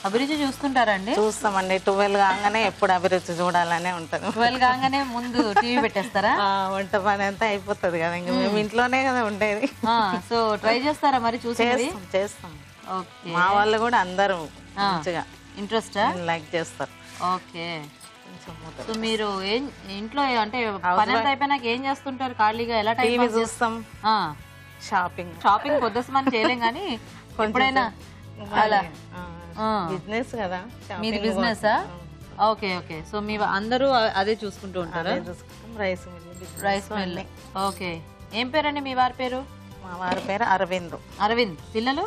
అభిరుచి చూస్తుంటారండి? చూస్తామండి. 12 కాగానే ఎప్పుడు అభిరుచి చూడాలనే ఉంటుంది. 12 కాగానే ముందు టీవీ పెట్టేస్తారా? వంట పని అంతా అయిపోతుంది కదా, ఇంకా మేము ఇంట్లోనే కదా ఉండేది. సో ట్రై చేస్తారా మరి? చేస్తాం. ఓకే, మా వాళ్ళు కూడా అందరూ మంచిగా ఇంట్రెస్ట్ లైక్ చేస్తారు. ఓకే, సో మీరు ఇంట్లో అంటే పని అంతా అయిపోయినాక ఏం చేస్తుంటారు ఖాళీగా? ఎలా టైం పాస్ చూస్తాం? షాపింగ్ పొద్దుసమని చేయలేం కానీ ఎప్పుడైనా అలా. బిజినెస్ కదా మీది బిజినెస్? ఓకే, ఓకే, సో మీ అందరూ అదే చూసుకుంటూ ఉంటారు? Rice mill. ఓకే, ఏం పేరండి మీ వారి పేరు? మా వారి పేరు అరవింద్. అరవింద్. పిల్లలు?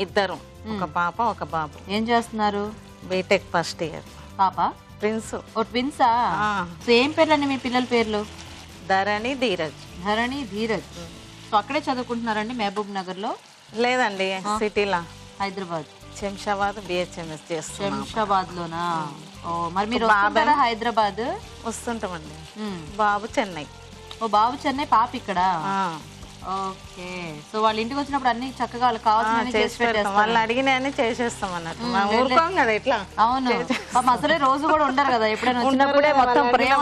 2, ఒక పాప ఒక బాబు. ఏం చేస్తున్నారు? B Tech first year. పాప? ట్విన్స్. ఓ ట్విన్సా? సో ఏం పేర్లండి మీ పిల్లల పేర్లు? ధరణి, ధీరజ్. ధరణి, ధీరజ్. సో అక్కడే చదువుకుంటున్నారండి మహబూబ్ నగర్ లో? లేదండి, సిటీలా, హైదరాబాద్. శంషాబాద్ BHMS చేస్తాం. శంషాబాద్ లోనా? ఓ, మరి మీరు వస్తుంటారా హైదరాబాద్? వస్తుంటామండి. బాబు చెన్నై. ఓ, బాబు చెన్నై, పాప ఇక్కడ. ఓకే, సో వాళ్ళ ఇంటికి వచ్చినప్పుడు అన్ని చక్కగా వాళ్ళకి కావాల్సిన వాళ్ళు అడిగిన అన్ని చేసేస్తాం అన్నట్టు. ఊరుకోం కదా ఇట్లా. అవును, అసలే రోజు కూడా ఉండరు కదా, ఎప్పుడైనా వచ్చినప్పుడే మొత్తం ప్రేమ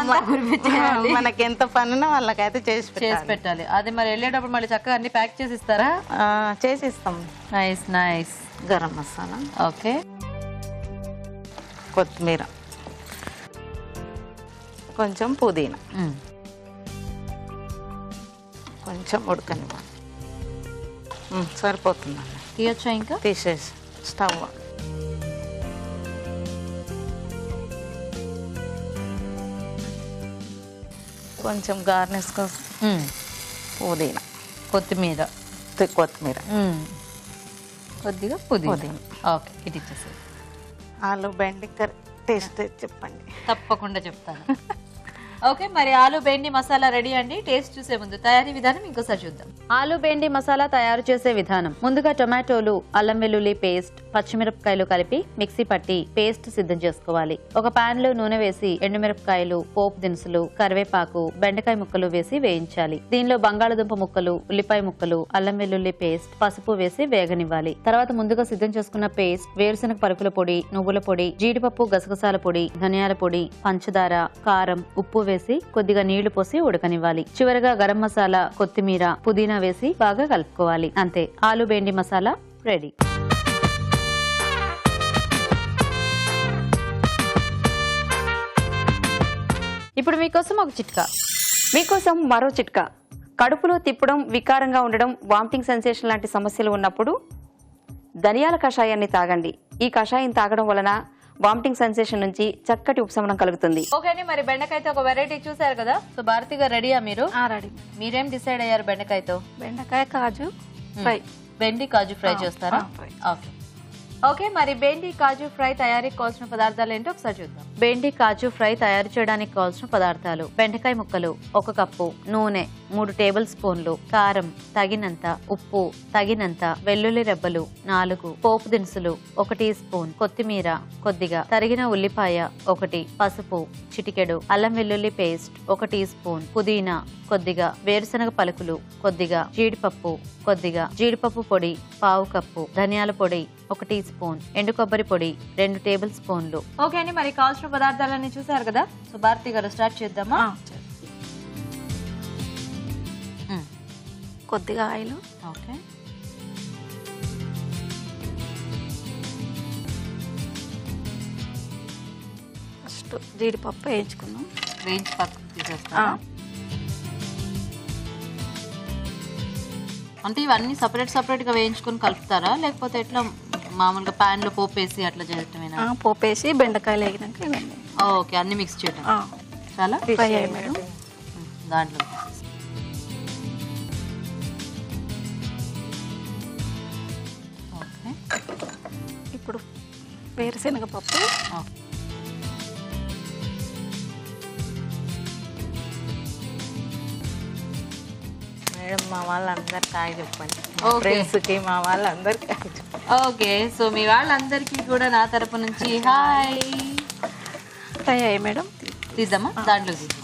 మనకి ఎంత పనున్నా వాళ్ళకైతే చేసి పెట్టాలి. అది మరి వెళ్ళేటప్పుడు మళ్ళీ చక్కగా అన్ని ప్యాక్ చేసి ఇస్తారా? చేసిస్తాం. Nice nice. Garam masala, okay, కొత్తిమీర, కొంచెం పుదీనా, కొంచెం ఉడకనివ్వాలి. సరిపోతుందండి. తీయొచ్చా? ఇంకా తీసేసి స్టవ్. కొంచెం గార్నిష్ కోసం పుదీనా, కొత్తిమీర, కొద్దిగా పుదీనా. ఓకే, ఇది ఇచ్చేసి. ఆలు బెండి కర్రీ టేస్ట్ చెప్పండి. తప్పకుండా చెప్తాను. ఓకే, మరి ఆలు బెండి మసాలా రెడీ అండి. టేస్ట్ చూసే ముందు తయారీ విధానం ఇంకోసారి చూద్దాం. ఆలు బెండి మసాలా తయారు చేసే విధానం. ముందుగా టొమాటోలు, అల్లం వెల్లుల్లి పేస్ట్, పచ్చిమిరపకాయలు కలిపి మిక్సీ పట్టి పేస్ట్ సిద్ధం చేసుకోవాలి. ఒక పాన్ లో నూనె వేసి ఎండుమిరపకాయలు, పోపు దినుసులు, కరివేపాకు, బెండకాయ ముక్కలు వేసి వేయించాలి. దీనిలో బంగాళదుంప ముక్కలు, ఉల్లిపాయ ముక్కలు, అల్లం వెల్లుల్లి పేస్ట్, పసుపు వేసి వేగనివ్వాలి. తర్వాత ముందుగా సిద్ధం చేసుకున్న పేస్ట్, వేరుశనగ పరుపుల పొడి, నువ్వుల పొడి, జీడిపప్పు, గసగసాల పొడి, ధనియాల పొడి, పంచదార, కారం, ఉప్పు వేసి కొద్దిగా నీళ్లు పోసి ఉడకనివ్వాలి. చివరగా గరం మసాలా, కొత్తిమీర, పుదీనా వేసి బాగా కలుపుకోవాలి. అంతే, ఆలు బెండి మసాలా రెడీ. ఇప్పుడు మీకోసం ఒక చిట్కా. మీకోసం మరో చిట్కా. కడుపులో తిప్పడం, వికారంగా ఉండడం, వామిటింగ్ సెన్సేషన్ లాంటి సమస్యలు ఉన్నప్పుడు ధనియాల కషాయాన్ని తాగండి. ఈ కషాయం తాగడం వలన వామిటింగ్ సెన్సేషన్ నుంచి చక్కటి ఉపశమనం కలుగుతుంది. ఓకే అండి, మరి బెండకాయతో ఒక వెరైటీ చూసారు కదా. సో భారతి గారు రెడీయా? మీరు రెడీ. మీరేం డిసైడ్ అయ్యారు బెండకాయతో? బెండకాయ కాజు ఫ్రై. బెండి కాజు ఫ్రై చేస్తారా? ఓకే, ఓకే, మరి బెండి కాజు ఫ్రై తయారీకి కావాల్సిన పదార్థాలు ఏంటో ఒకసారి చూద్దాం. బెండి కాజు ఫ్రై తయారు చేయడానికి కావాల్సిన పదార్థాలు: బెండకాయ ముక్కలు 1 కప్పు, నూనె 3 టేబుల్ స్పూన్లు, కారం తగినంత, ఉప్పు తగినంత, వెల్లుల్లి రెబ్బలు 4, పోపు దినుసులు 1 టీ స్పూన్, కొత్తిమీర కొద్దిగా, తరిగిన ఉల్లిపాయ 1, పసుపు చిటికెడు, అల్లం వెల్లుల్లి పేస్ట్ 1 టీ స్పూన్, పుదీనా కొద్దిగా, వేరుశనగ పలుకులు కొద్దిగా, జీడిపప్పు కొద్దిగా, జీడిపప్పు పొడి 1/2 కప్పు, ధనియాల పొడి 1 టీ స్పూన్, ఎండు కొబ్బరి పొడి 2 టేబుల్ స్పూన్లు. ఓకే అండి, మరి కావాల్సిన పదార్థాలన్నీ చూసారు కదా. సో భారతి గారు స్టార్ట్ చేద్దామా? కొద్దిగా ఆయిల్. ఓకే. ఫస్ట్ జీడిపప్పు వేయించుకుందాం. వేయించి పక్కకు తీసేస్తా. అంటే ఇవన్నీ సపరేట్ గా వేయించుకొని కలుపుతారా, లేకపోతే ఎట్లా మామూలుగా ప్యాన్ లో పోపేసి అట్లా చేయటమేనా? పోపేసి బెండకాయలు వేగినాక ఇవన్నీ. ఓకే, అన్ని మిక్స్ చేయటం. చాలా ఫ్రై అయ్యి మేడం. దాంట్లో ఓకే. ఇప్పుడు వేరుశనగ పప్పు. మేడం మా వాళ్ళందరికీ హాయ్ చెప్పండి. ఫ్రెండ్స్కి మా వాళ్ళందరికీ హాయ్ చెప్పండి. ఓకే, సో మీ వాళ్ళందరికీ కూడా నా తరపు నుంచి హాయ్. ఫ్రై అయ్యి మేడం. తీద్దామా? దాంట్లో తీద్దాం.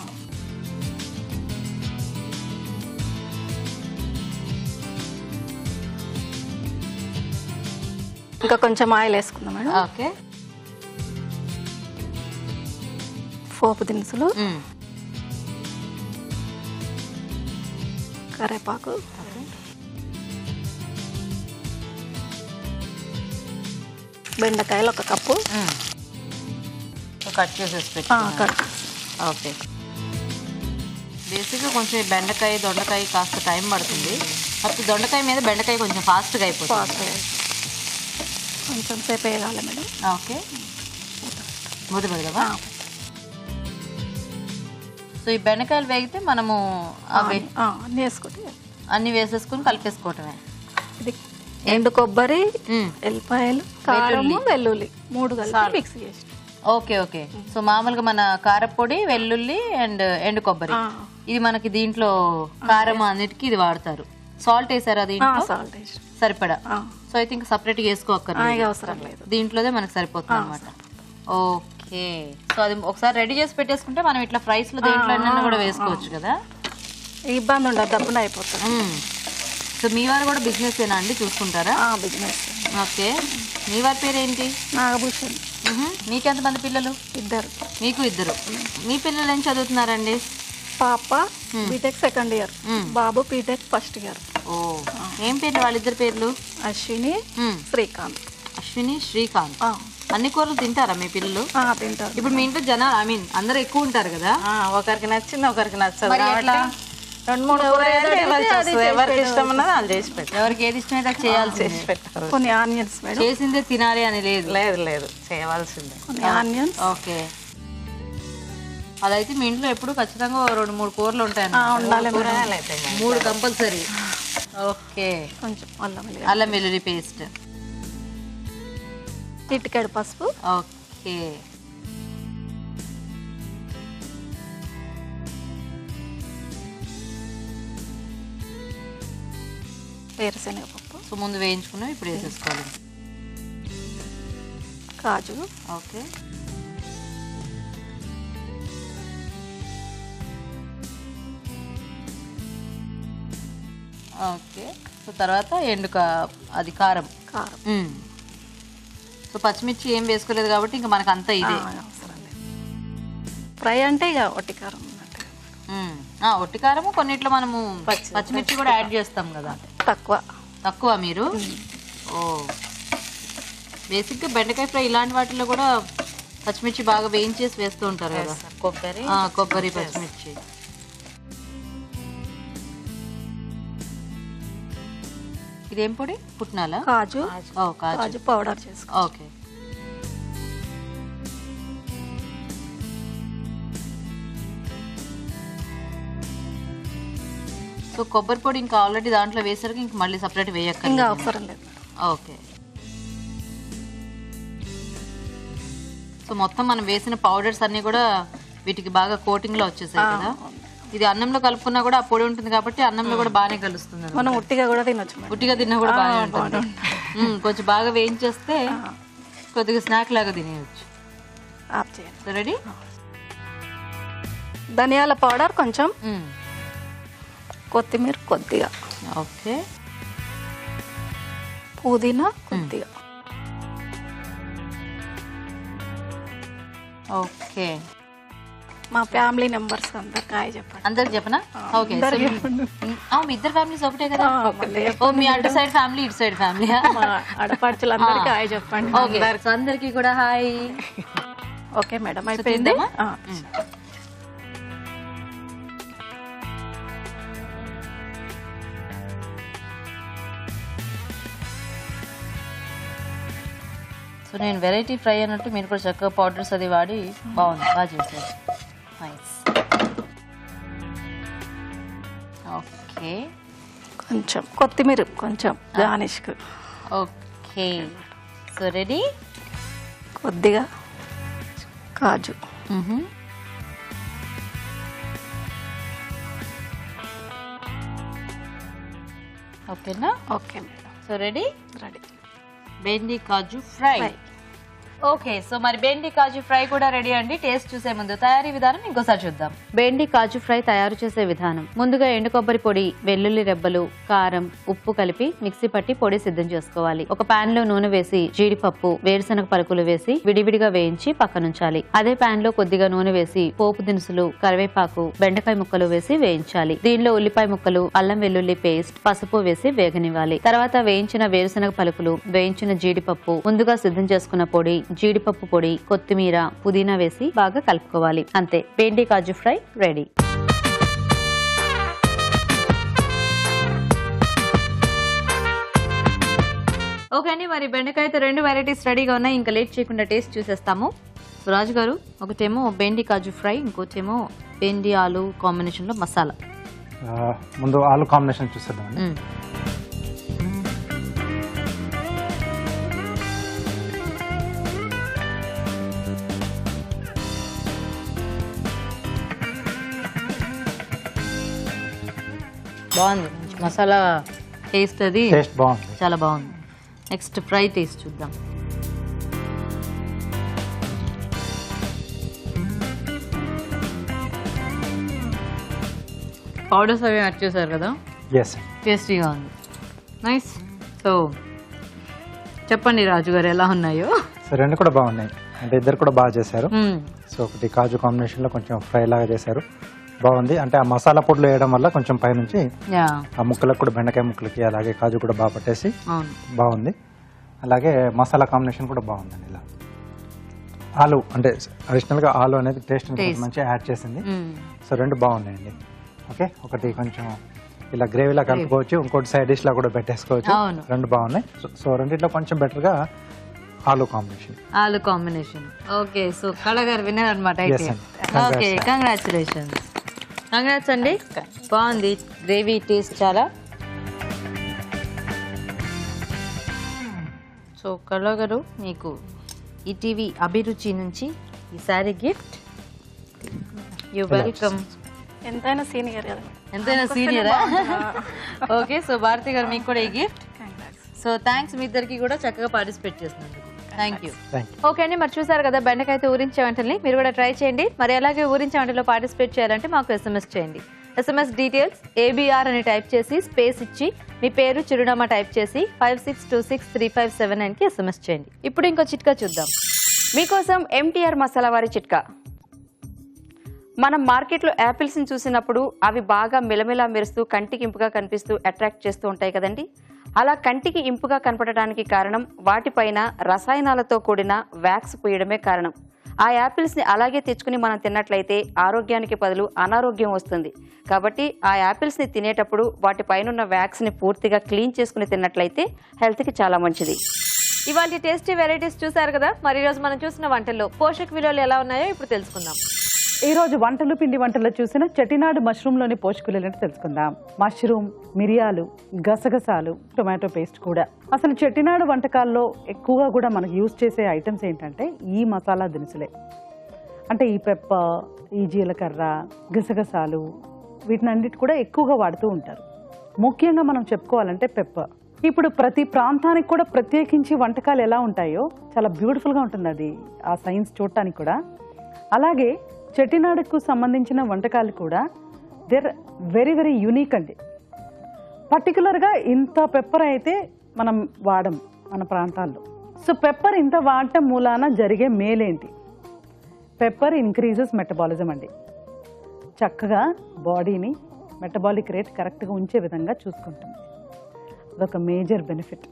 ఇంకా కొంచెం ఆయిల్ వేసుకుందాం మేడం. ఓకే. పోపు దినుసులు, కరివేపాకు, బెండకాయలు 1 కప్పు కట్ చేసేసి కట్. ఓకే. బేసిక్గా కొంచెం బెండకాయ దొండకాయ కాస్త టైం పడుతుంది. అప్పుడు దొండకాయ మీద బెండకాయ కొంచెం ఫాస్ట్గా అయిపోతుంది. కొంచెం సేపు వేయాలి మేడం. ఓకే, మూత పెడదామా? సో ఈ బెండకాయలు వేగితే మనము అవి అన్ని వేసేసుకుని కలిపేసుకోవటమే. ఇది ఎండు కొబ్బరి, ఎల్లిపాయలు, కారము, వెల్లుల్లి 3 కలిపి మిక్స్ చేసి. Okay okay. సో మామూలుగా మన కారపొడి, వెల్లుల్లి అండ్ ఎండు కొబ్బరి, ఇది మనకి దీంట్లో కారం అన్నిటికీ ఇది వాడతారు. సాల్ట్ వేసారా దీంట్లో? సాల్ట్ వేసి సరిపడా. సో అయితే ఇంకా సపరేట్గా వేసుకోక్కర్లేదు, అవసరం లేదు. దీంట్లోనే మనకు సరిపోతుంది అనమాట. ఓకే. సో అది ఒకసారి రెడీ చేసి పెట్టేసుకుంటే మనం ఇట్లా ఫ్రైస్ లో దేంట్లో కూడా వేసుకోవచ్చు కదా, ఇబ్బంది ఉండదు, డబ్బున అయిపోతుంది. సో మీ వారు కూడా బిజినెస్ ఏనా అండి, చూసుకుంటారా? బిజినెస్. ఓకే. మీ వారి పేరు ఏంటి? నాగభూషణ్. మీకెంతమంది పిల్లలు? 2. మీకు 2. మీ పిల్లలు ఏం చదువుతున్నారండి? పాప బీటెక్ 2nd ఇయర్, బాబు బీటెక్ 1st ఇయర్. ఓ, ఏం పేర్లు వాళ్ళిద్దరు పేర్లు? అశ్విని, శ్రీకాంత్. అశ్విని, శ్రీకాంత్. అన్ని కూరలు తింటారా మీ పిల్లలు? తింటారు. ఇప్పుడు మీ ఇంట్లో జనాలు అందరూ ఎక్కువ ఉంటారు కదా, ఒకరికి నచ్చింది ఒకరికి నచ్చదు. 2-3 ఎవరికి ఇష్టం ఉన్నది వాళ్ళు చేసి పెట్టారు. ఎవరికి ఏది ఇష్టమైతే అది చేయాల్సి పెట్టారు. కొన్ని ఆనియన్స్ మేడం, చేసిందే తినాలి అని లేదు. లేదు చేయవలసిందే. కొన్ని ఆనియన్స్. ఓకే. అదైతే మీ ఇంట్లో ఎప్పుడు ఖచ్చితంగా 2-3 కూరలు ఉంటాయి. ఉండాలి, 3 కంపల్సరీ. ఓకే. కొంచెం అల్లం వెల్లుల్లి పేస్ట్, చిటికెడు పసుపు. ఓకే. వేరుశనగపప్పు. సో ముందు వేయించుకున్నాం, ఇప్పుడు వేసేసుకోవాలి. కాజు. ఓకే. ఓకే. సో తర్వాత అది కారం. సో పచ్చిమిర్చి ఏం వేసుకోలేదు కాబట్టి ఇంకా మనకు అంతా ఇదే. ఫ్రై అంటే ఇక ఒట్టి కారం. ఒట్టి కారము కొన్నిట్లో మనము పచ్చిమిర్చి కూడా యాడ్ చేస్తాం కదా. తక్కువ మీరు? ఓ, బేసిక్గా బెండకాయ ఫ్రై ఇలాంటి వాటిల్లో కూడా పచ్చిమిర్చి బాగా వేయించేసి వేస్తూ ఉంటారు కదా. కొబ్బరి పచ్చిమిర్చి. ఇదేం పొడి? పుట్నాలా? కాజు. కాజు పౌడర్ చేసుకో. ఓకే. సో కొబ్బరి పొడి ఇంకా ఆల్రెడీ దాంట్లో వేసరికి ఇంక మళ్ళీ సపరేట్ వేయక్కర్లేదు. అవసరం లేదు. ఓకే. సో మొత్తం మనం వేసిన పౌడర్స్ అన్ని కూడా వీటికి బాగా కోటింగ్ లో వచ్చేసాయి కదా. ఇది అన్నంలో కలుపుకున్నా కూడా ఆ పొడి ఉంటుంది కాబట్టి అన్నంలో కూడా బాగానే కలుస్తుంది. మనం ఉట్టిగా కూడా తినొచ్చు, ఉట్టిగా తిన్నా కూడా బాగానే ఉంటుంది. కొంచెం బాగా వేయించేస్తే కొద్దిగా స్నాక్ లాగా తినేయచ్చు. రెడీ. ధనియాల పౌడర్ కొంచెం, కొత్తిమీర కొద్దిగా, ఓకే, పుదీనా కొద్దిగా. ఓకే, మా ఫ్యామిలీ మెంబర్స్ అందరికి హాయ్ చెప్పండి. అందరికి చెప్పనా? ఓకే, మీ ఇద్దరు ఫ్యామిలీస్ ఒకటే కదా? ఓ, మీ అటు సైడ్ ఫ్యామిలీ ఇటు సైడ్ ఫ్యామిలీ, ఆడపడుచులందరికి హాయ్ చెప్పండి. ఓకే, అందరికి కూడా హాయ్. ఓకే మేడం, అయిపోయింది. సో నేను వెరైటీ ఫ్రై అన్నట్టు మీరు కూడా చక్కగా పౌడర్స్ అది వాడి బాగుంది, బాగా చేశారు. నైస్. ఓకే, కొంచెం కొత్తిమీర, కొంచెం గార్నిష్కు. Okay, so ready. కొద్దిగా కాజు. ఓకేనా? Okay madam, so ready. Ready. Bendi kaju fry. Okay, so మరి బెండి కాజు ఫ్రై కూడా రెడీ అండి. టేస్ట్ చూసే ముందు తయారీ విధానం ఇంకోసారి చూద్దాం. బెండి కాజు ఫ్రై తయారు చేసే విధానం. ముందుగా ఎండు కొబ్బరి పొడి, వెల్లుల్లి రెబ్బలు, కారం, ఉప్పు కలిపి మిక్సీ పట్టి పొడి సిద్ధం చేసుకోవాలి. ఒక పాన్ లో నూనె వేసి జీడిపప్పు, వేరుశనగ పలుకులు వేసి విడివిడిగా వేయించి పక్కనుంచాలి. అదే పాన్ లో కొద్దిగా నూనె వేసి పోపు దినుసులు, కరివేపాకు, బెండకాయ ముక్కలు వేసి వేయించాలి. దీనిలో ఉల్లిపాయ ముక్కలు, అల్లం వెల్లుల్లి పేస్ట్, పసుపు వేసి వేగనివ్వాలి. తర్వాత వేయించిన వేరుశనగ పలుకులు, వేయించిన జీడిపప్పు, ముందుగా సిద్ధం చేసుకున్న పొడి, జీడిపప్పు పొడి, కొత్తిమీర, పుదీనా వేసి బాగా కలుపుకోవాలి. అంతే, బెండి కాజు ఫ్రై రెడీ. ఓకే అండి, మరి బెండకాయతో 2 వెరైటీస్ రెడీగా ఉన్నాయి. ఇంకా లేట్ చేయకుండా టేస్ట్ చూసేస్తాము. సో రాజు గారు, ఒకటేమో బెండి కాజు ఫ్రై, ఇంకోటేమో బెండి ఆలు కాంబినేషన్ లో మసాలా. ముందు ఆలు కాంబినేషన్ చూసేద్దామండి. బాగుంది, మసాలా టేస్ట్ అది టేస్ట్ బాగుంది, చాలా బాగుంది. నెక్స్ట్ ఫ్రై టేస్ట్ చూద్దాం. పౌడర్స్ అవి యాడ్ చేశారు కదా, ఎస్, టేస్టీగా ఉంది. నైస్. సో చెప్పండి రాజు గారు, ఎలా ఉన్నాయో? సో రెండు కూడా బాగున్నాయి, అంటే ఇద్దరు కూడా బాగా చేశారు. సో ఒకటి కాజు కాంబినేషన్ లో కొంచెం ఫ్రై లాగా చేశారు, బాగుంది. అంటే ఆ మసాలా పొడులు వేయడం వల్ల కొంచెం పైనుంచి ఆ ముక్కలకు కూడా, బెండకాయ ముక్కలకి అలాగే కాజు కూడా బాగా పట్టేసి బాగుంది. అలాగే మసాలా కాంబినేషన్ కూడా బాగుందండి. ఇలా ఆలు అంటే అడిషనల్ గా ఆలు అనేది టేస్ట్ మంచిగా యాడ్ చేసింది. సో రెండు బాగున్నాయండి. ఓకే, ఒకటి కొంచెం ఇలా గ్రేవీలా కలుపుకోవచ్చు, ఇంకోటి సైడ్ డిష్ లా కూడా పెట్టేసుకోవచ్చు. రెండు బాగున్నాయి. సో రెండిట్లో కొంచెం బెటర్ గా ఆలు కాంబినేషన్. ఓకే, సో కళ గారు విన్నారు అనమాట అయితే. Okay, congratulations. కంగ్రాట్స్ అండి, బాగుంది గ్రేవీ టేస్ట్ చాలా. సో కళ గారు, మీకు ఈటీవీ అభిరుచి నుంచి ఈ సారీ గిఫ్ట్. You welcome. ఎంతైనా సీనియర్ కదా. ఎంతైనా సీనియరా? ఓకే, సో భారతి గారు మీకు కూడా ఈ గిఫ్ట్. సో థ్యాంక్స్ మీ ఇద్దరికి కూడా చక్కగా పార్టిసిపేట్ చేసినందుకు. Thank you. ఓకే అండి, మరి చూసారు కదా బెండకాయతో ఊరించే వంటల్ని. మీరు కూడా ట్రై చేయండి. మరి అలాగే ఊరించే వంటలో పార్టిసిపేట్ చేయాలంటే మాకు SMS చేయండి. SMS డీటెయిల్స్ ABR అని టైప్ చేసి స్పేస్ ఇచ్చి మీ పేరు, చిరునామా టైప్ చేసి 56263579కి SMS చేయండి. ఇప్పుడు ఇంకో చిట్కా చూద్దాం. మీకోసం MTR మసాలా వారి చిట్కా. మనం మార్కెట్లో యాపిల్స్ని చూసినప్పుడు అవి బాగా మిలమిలా మెరుస్తూ కంటికి ఇంపుగా కనిపిస్తూ అట్రాక్ట్ చేస్తూ ఉంటాయి కదండి. అలా కంటికి ఇంపుగా కనపడటానికి కారణం వాటిపైన రసాయనాలతో కూడిన వ్యాక్స్ పూయడమే కారణం. ఆ యాపిల్స్ని అలాగే తెచ్చుకుని మనం తిన్నట్లయితే ఆరోగ్యానికి బదులు అనారోగ్యం వస్తుంది. కాబట్టి ఆ యాపిల్స్ని తినేటప్పుడు వాటిపైన వ్యాక్స్ని పూర్తిగా క్లీన్ చేసుకుని తిన్నట్లయితే హెల్త్కి చాలా మంచిది. ఇవాళ టేస్టీ వెరైటీస్ చూసారు కదా. మరి ఈరోజు మనం చూసిన వంటల్లో పోషక విలువలు ఎలా ఉన్నాయో ఇప్పుడు తెలుసుకుందాం. ఈరోజు వంటలు పిండి వంటల్లో చూసిన చెట్టినాడు మష్రూమ్లోని పోషకులు ఏంటో తెలుసుకుందాం. మష్రూమ్, మిరియాలు, గసగసాలు, టొమాటో పేస్ట్ కూడా. అసలు చెట్టినాడు వంటకాల్లో ఎక్కువగా కూడా మనకు యూజ్ చేసే ఐటమ్స్ ఏంటంటే ఈ మసాలా దినుసులే. అంటే ఈ పెప్పర్, ఈ జీలకర్ర, గసగసాలు, వీటినన్నిటి కూడా ఎక్కువగా వాడుతూ ఉంటారు. ముఖ్యంగా మనం చెప్పుకోవాలంటే పెప్పర్. ఇప్పుడు ప్రతి ప్రాంతానికి కూడా ప్రత్యేకించి వంటకాలు ఎలా ఉంటాయో చాలా బ్యూటిఫుల్గా ఉంటుంది అది, ఆ సైన్స్ చూడటానికి కూడా. అలాగే చెట్టినాడుకు సంబంధించిన వంటకాలు కూడా దేర్ వెరీ వెరీ యూనిక్ అండి. పర్టికులర్గా ఇంత పెప్పర్ అయితే మనం వాడం మన ప్రాంతాల్లో. సో పెప్పర్ ఇంత వాడటం మూలాన జరిగే మేలేంటి? పెప్పర్ ఇంక్రీజెస్ మెటబాలిజం అండి. చక్కగా బాడీని మెటబాలిక్ రేట్ కరెక్ట్గా ఉంచే విధంగా చూసుకుంటుంది. అదొక మేజర్ బెనిఫిట్.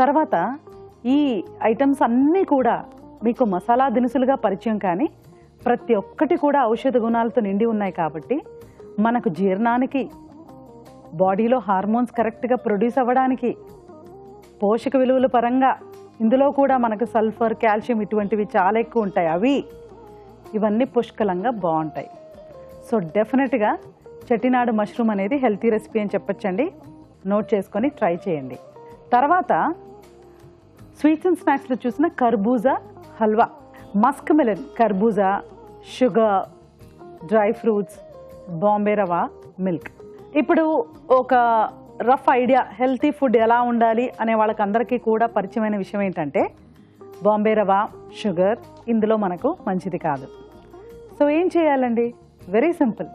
తర్వాత ఈ ఐటమ్స్ అన్నీ కూడా మీకు మసాలా దినుసులుగా పరిచయం, కానీ ప్రతి ఒక్కటి కూడా ఔషధ గుణాలతో నిండి ఉన్నాయి కాబట్టి మనకు జీర్ణానికి, బాడీలో హార్మోన్స్ కరెక్ట్గా ప్రొడ్యూస్ అవ్వడానికి, పోషక విలువల పరంగా ఇందులో కూడా మనకు సల్ఫర్, కాల్షియం ఇటువంటివి చాలా ఎక్కువ ఉంటాయి. ఇవన్నీ పుష్కలంగా బాగుంటాయి. సో డెఫినెట్గా చెట్టినాడు మష్రూమ్ అనేది హెల్తీ రెసిపీ అని చెప్పొచ్చండి. నోట్ చేసుకొని ట్రై చేయండి. తర్వాత స్వీట్స్ అండ్ స్నాక్స్లో చూసిన కర్బూజా హల్వా, మస్క్ మిలన్, కర్బూజా, sugar, dry fruits, Bombay rava, milk. ఇప్పుడు ఒక రఫ్ ఐడియా హెల్తీ ఫుడ్ ఎలా ఉండాలి అనే వాళ్ళకందరికీ కూడా పరిచయమైన విషయం ఏంటంటే బాంబే రవా, షుగర్ ఇందులో మనకు మంచిది కాదు. సో ఏం చేయాలండి? Very simple.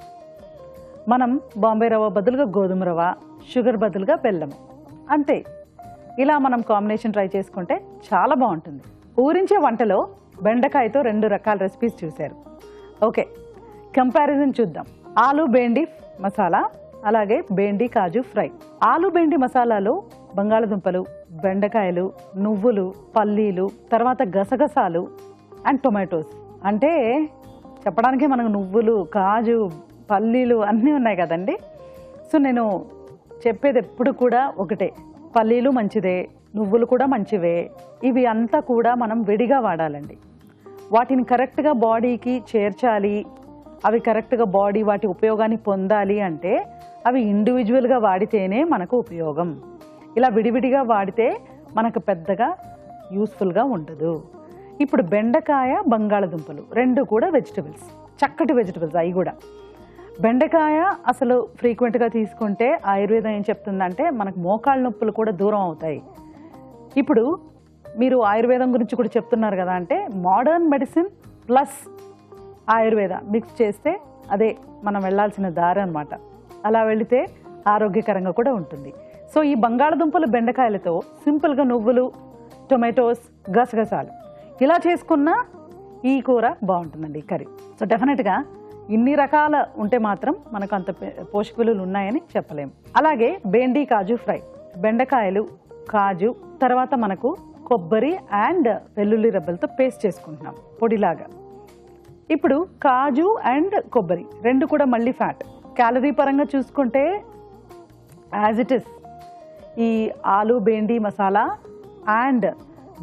మనం బాంబే రవ్వ బదులుగా గోధుమ రవ్వ, షుగర్ బదులుగా బెల్లము, అంతే. ఇలా మనం కాంబినేషన్ ట్రై చేసుకుంటే చాలా బాగుంటుంది. ఊరించే వంటలో బెండకాయతో 2 రకాల రెసిపీస్ చూశారు. ఓకే, కంపారిజన్ చూద్దాం. ఆలు బెండి మసాలా, అలాగే బెండి కాజు ఫ్రై. ఆలు బెండి మసాలాలో బంగాళదుంపలు, బెండకాయలు, నువ్వులు, పల్లీలు, తర్వాత గసగసాలు అండ్ టొమాటోస్. అంటే చెప్పడానికి మనకు నువ్వులు, కాజు, పల్లీలు అన్నీ ఉన్నాయి కదండి. సో నేను చెప్పేది ఎప్పుడు కూడా ఒకటే, పల్లీలు మంచిదే, నువ్వులు కూడా మంచివే. ఇవి అంతా కూడా మనం విడిగా వాడాలండి. వాటిని కరెక్ట్గా బాడీకి చేర్చాలి, అవి కరెక్ట్గా బాడీ వాటి ఉపయోగాన్ని పొందాలి అంటే అవి ఇండివిజువల్గా వాడితేనే మనకు ఉపయోగం. ఇలా విడివిడిగా వాడితే మనకు పెద్దగా యూస్ఫుల్గా ఉండదు. ఇప్పుడు బెండకాయ, బంగాళదుంపలు 2 కూడా వెజిటబుల్స్, చక్కటి వెజిటబుల్స్. అవి కూడా బెండకాయ అసలు ఫ్రీక్వెంట్గా తీసుకుంటే ఆయుర్వేదం ఏం చెప్తుందంటే మనకు మోకాళ్ళ నొప్పులు కూడా దూరం అవుతాయి. ఇప్పుడు మీరు ఆయుర్వేదం గురించి కూడా చెప్తున్నారు కదా, అంటే modern medicine plus Ayurveda mix చేస్తే అదే మనం వెళ్ళాల్సిన దారి అన్నమాట. అలా వెళితే ఆరోగ్యకరంగా కూడా ఉంటుంది. సో ఈ బంగాళదుంపలు, బెండకాయలతో సింపుల్గా నువ్వులు, టొమాటోస్, గసగసాలు ఇలా చేసుకున్న ఈ కూర బాగుంటుందండి, ఈ కర్రీ. సో డెఫినెట్గా ఇన్ని రకాల ఉంటే మాత్రం మనకు అంత పోషక విలువలు ఉన్నాయని చెప్పలేము. అలాగే బెండి కాజు ఫ్రై, బెండకాయలు, కాజు, తర్వాత మనకు కొబ్బరి అండ్ వెల్లుల్లి రెబ్బలతో పేస్ట్ చేసుకుంటున్నాం పొడిలాగా. ఇప్పుడు కాజు అండ్ కొబ్బరి 2 కూడా మళ్ళీ ఫ్యాట్. క్యాలరీ పరంగా చూసుకుంటే యాజ్ ఇట్ ఇస్ ఈ ఆలు బెండి మసాలా అండ్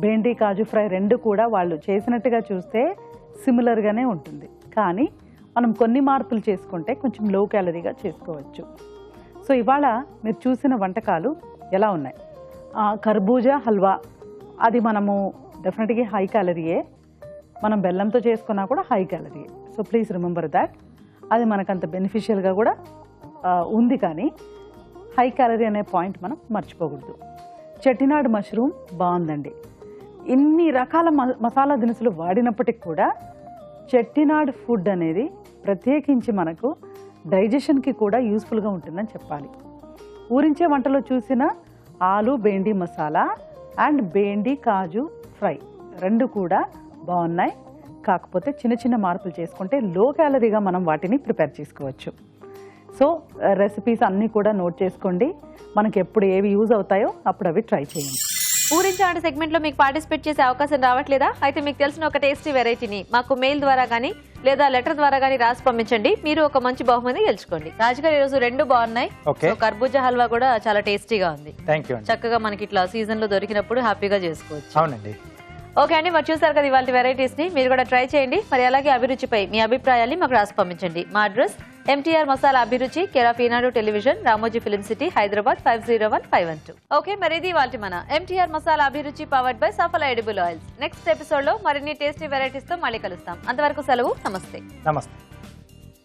బెండి కాజు ఫ్రై 2 కూడా వాళ్ళు చేసినట్టుగా చూస్తే సిమిలర్గానే ఉంటుంది. కానీ మనం కొన్ని మార్పులు చేసుకుంటే కొంచెం లో క్యాలరీగా చేసుకోవచ్చు. సో ఇవాళ మీరు చూసిన వంటకాలు ఎలా ఉన్నాయి? కర్బూజా హల్వా, అది మనము డెఫినెట్గా హై క్యాలరీయే. మనం బెల్లంతో చేసుకున్నా కూడా హై క్యాలరీయే. So please remember that. అది మనకంత బెనిఫిషియల్గా కూడా ఉంది, కానీ హై క్యాలరీ అనే పాయింట్ మనం మర్చిపోకూడదు. చెట్టినాడు మష్రూమ్ బాగుందండి. ఇన్ని రకాల మసాలా దినుసులు వాడినప్పటికి కూడా చెట్టినాడు ఫుడ్ అనేది ప్రత్యేకించి మనకు డైజెషన్కి కూడా యూస్ఫుల్గా ఉంటుందని చెప్పాలి. ఊరించే వంటలో చూసిన ఆలు బెండి మసాలా అండ్ బెండి కాజు ఫ్రై 2 కూడా బాగున్నాయి. కాకపోతే చిన్న చిన్న మార్పులు చేసుకుంటే లో క్యాలరీగా మనం వాటిని ప్రిపేర్ చేసుకోవచ్చు. సో రెసిపీస్ అన్నీ కూడా నోట్ చేసుకోండి. మనకి ఎప్పుడు ఏవి యూజ్ అవుతాయో అప్పుడు అవి ట్రై చేయండి. ఊరించే వంట సెగ్మెంట్లో మీకు పార్టిసిపేట్ చేసే అవకాశం రావట్లేదా? అయితే మీకు తెలిసిన ఒక టేస్టీ వెరైటీని మాకు మెయిల్ ద్వారా కానీ లేదా లెటర్ ద్వారా కానీ రాసి పంపించండి. మీరు ఒక మంచి బహుమతి గెలుచుకోండి. రాజుగారు ఈరోజు 2 బాగున్నాయి. కర్బూజా హల్వా కూడా చాలా టేస్టీగా ఉంది. Thank you. చక్కగా మనకి ఇట్లా సీజన్ లో దొరికినప్పుడు హ్యాపీగా చేసుకోవచ్చు. అవునండి. ఓకే అండి, మరి చూసారు కదా ఇవాళ వెరైటీస్ ని, మీరు కూడా ట్రై చేయండి. మరి అలాగే అభిరుచిపై మీ అభిప్రాయాన్ని మాకు రాసి పంపించండి. మా అడ్రస్ MTR మసాలా అభిరుచి, care of Eenadu television, Ramoji film city, Hyderabad 501512. Okay, మరి ఇది ఇవాల్టి మన MTR మసాలా అభిరుచి powered by Safal edible oils. Next episode లో మరిన్ని టేస్టీ వెరైటీస్ తో మళ్ళీ కలుస్తాం. అంతవరకు సెలవు, నమస్తే. నమస్తే.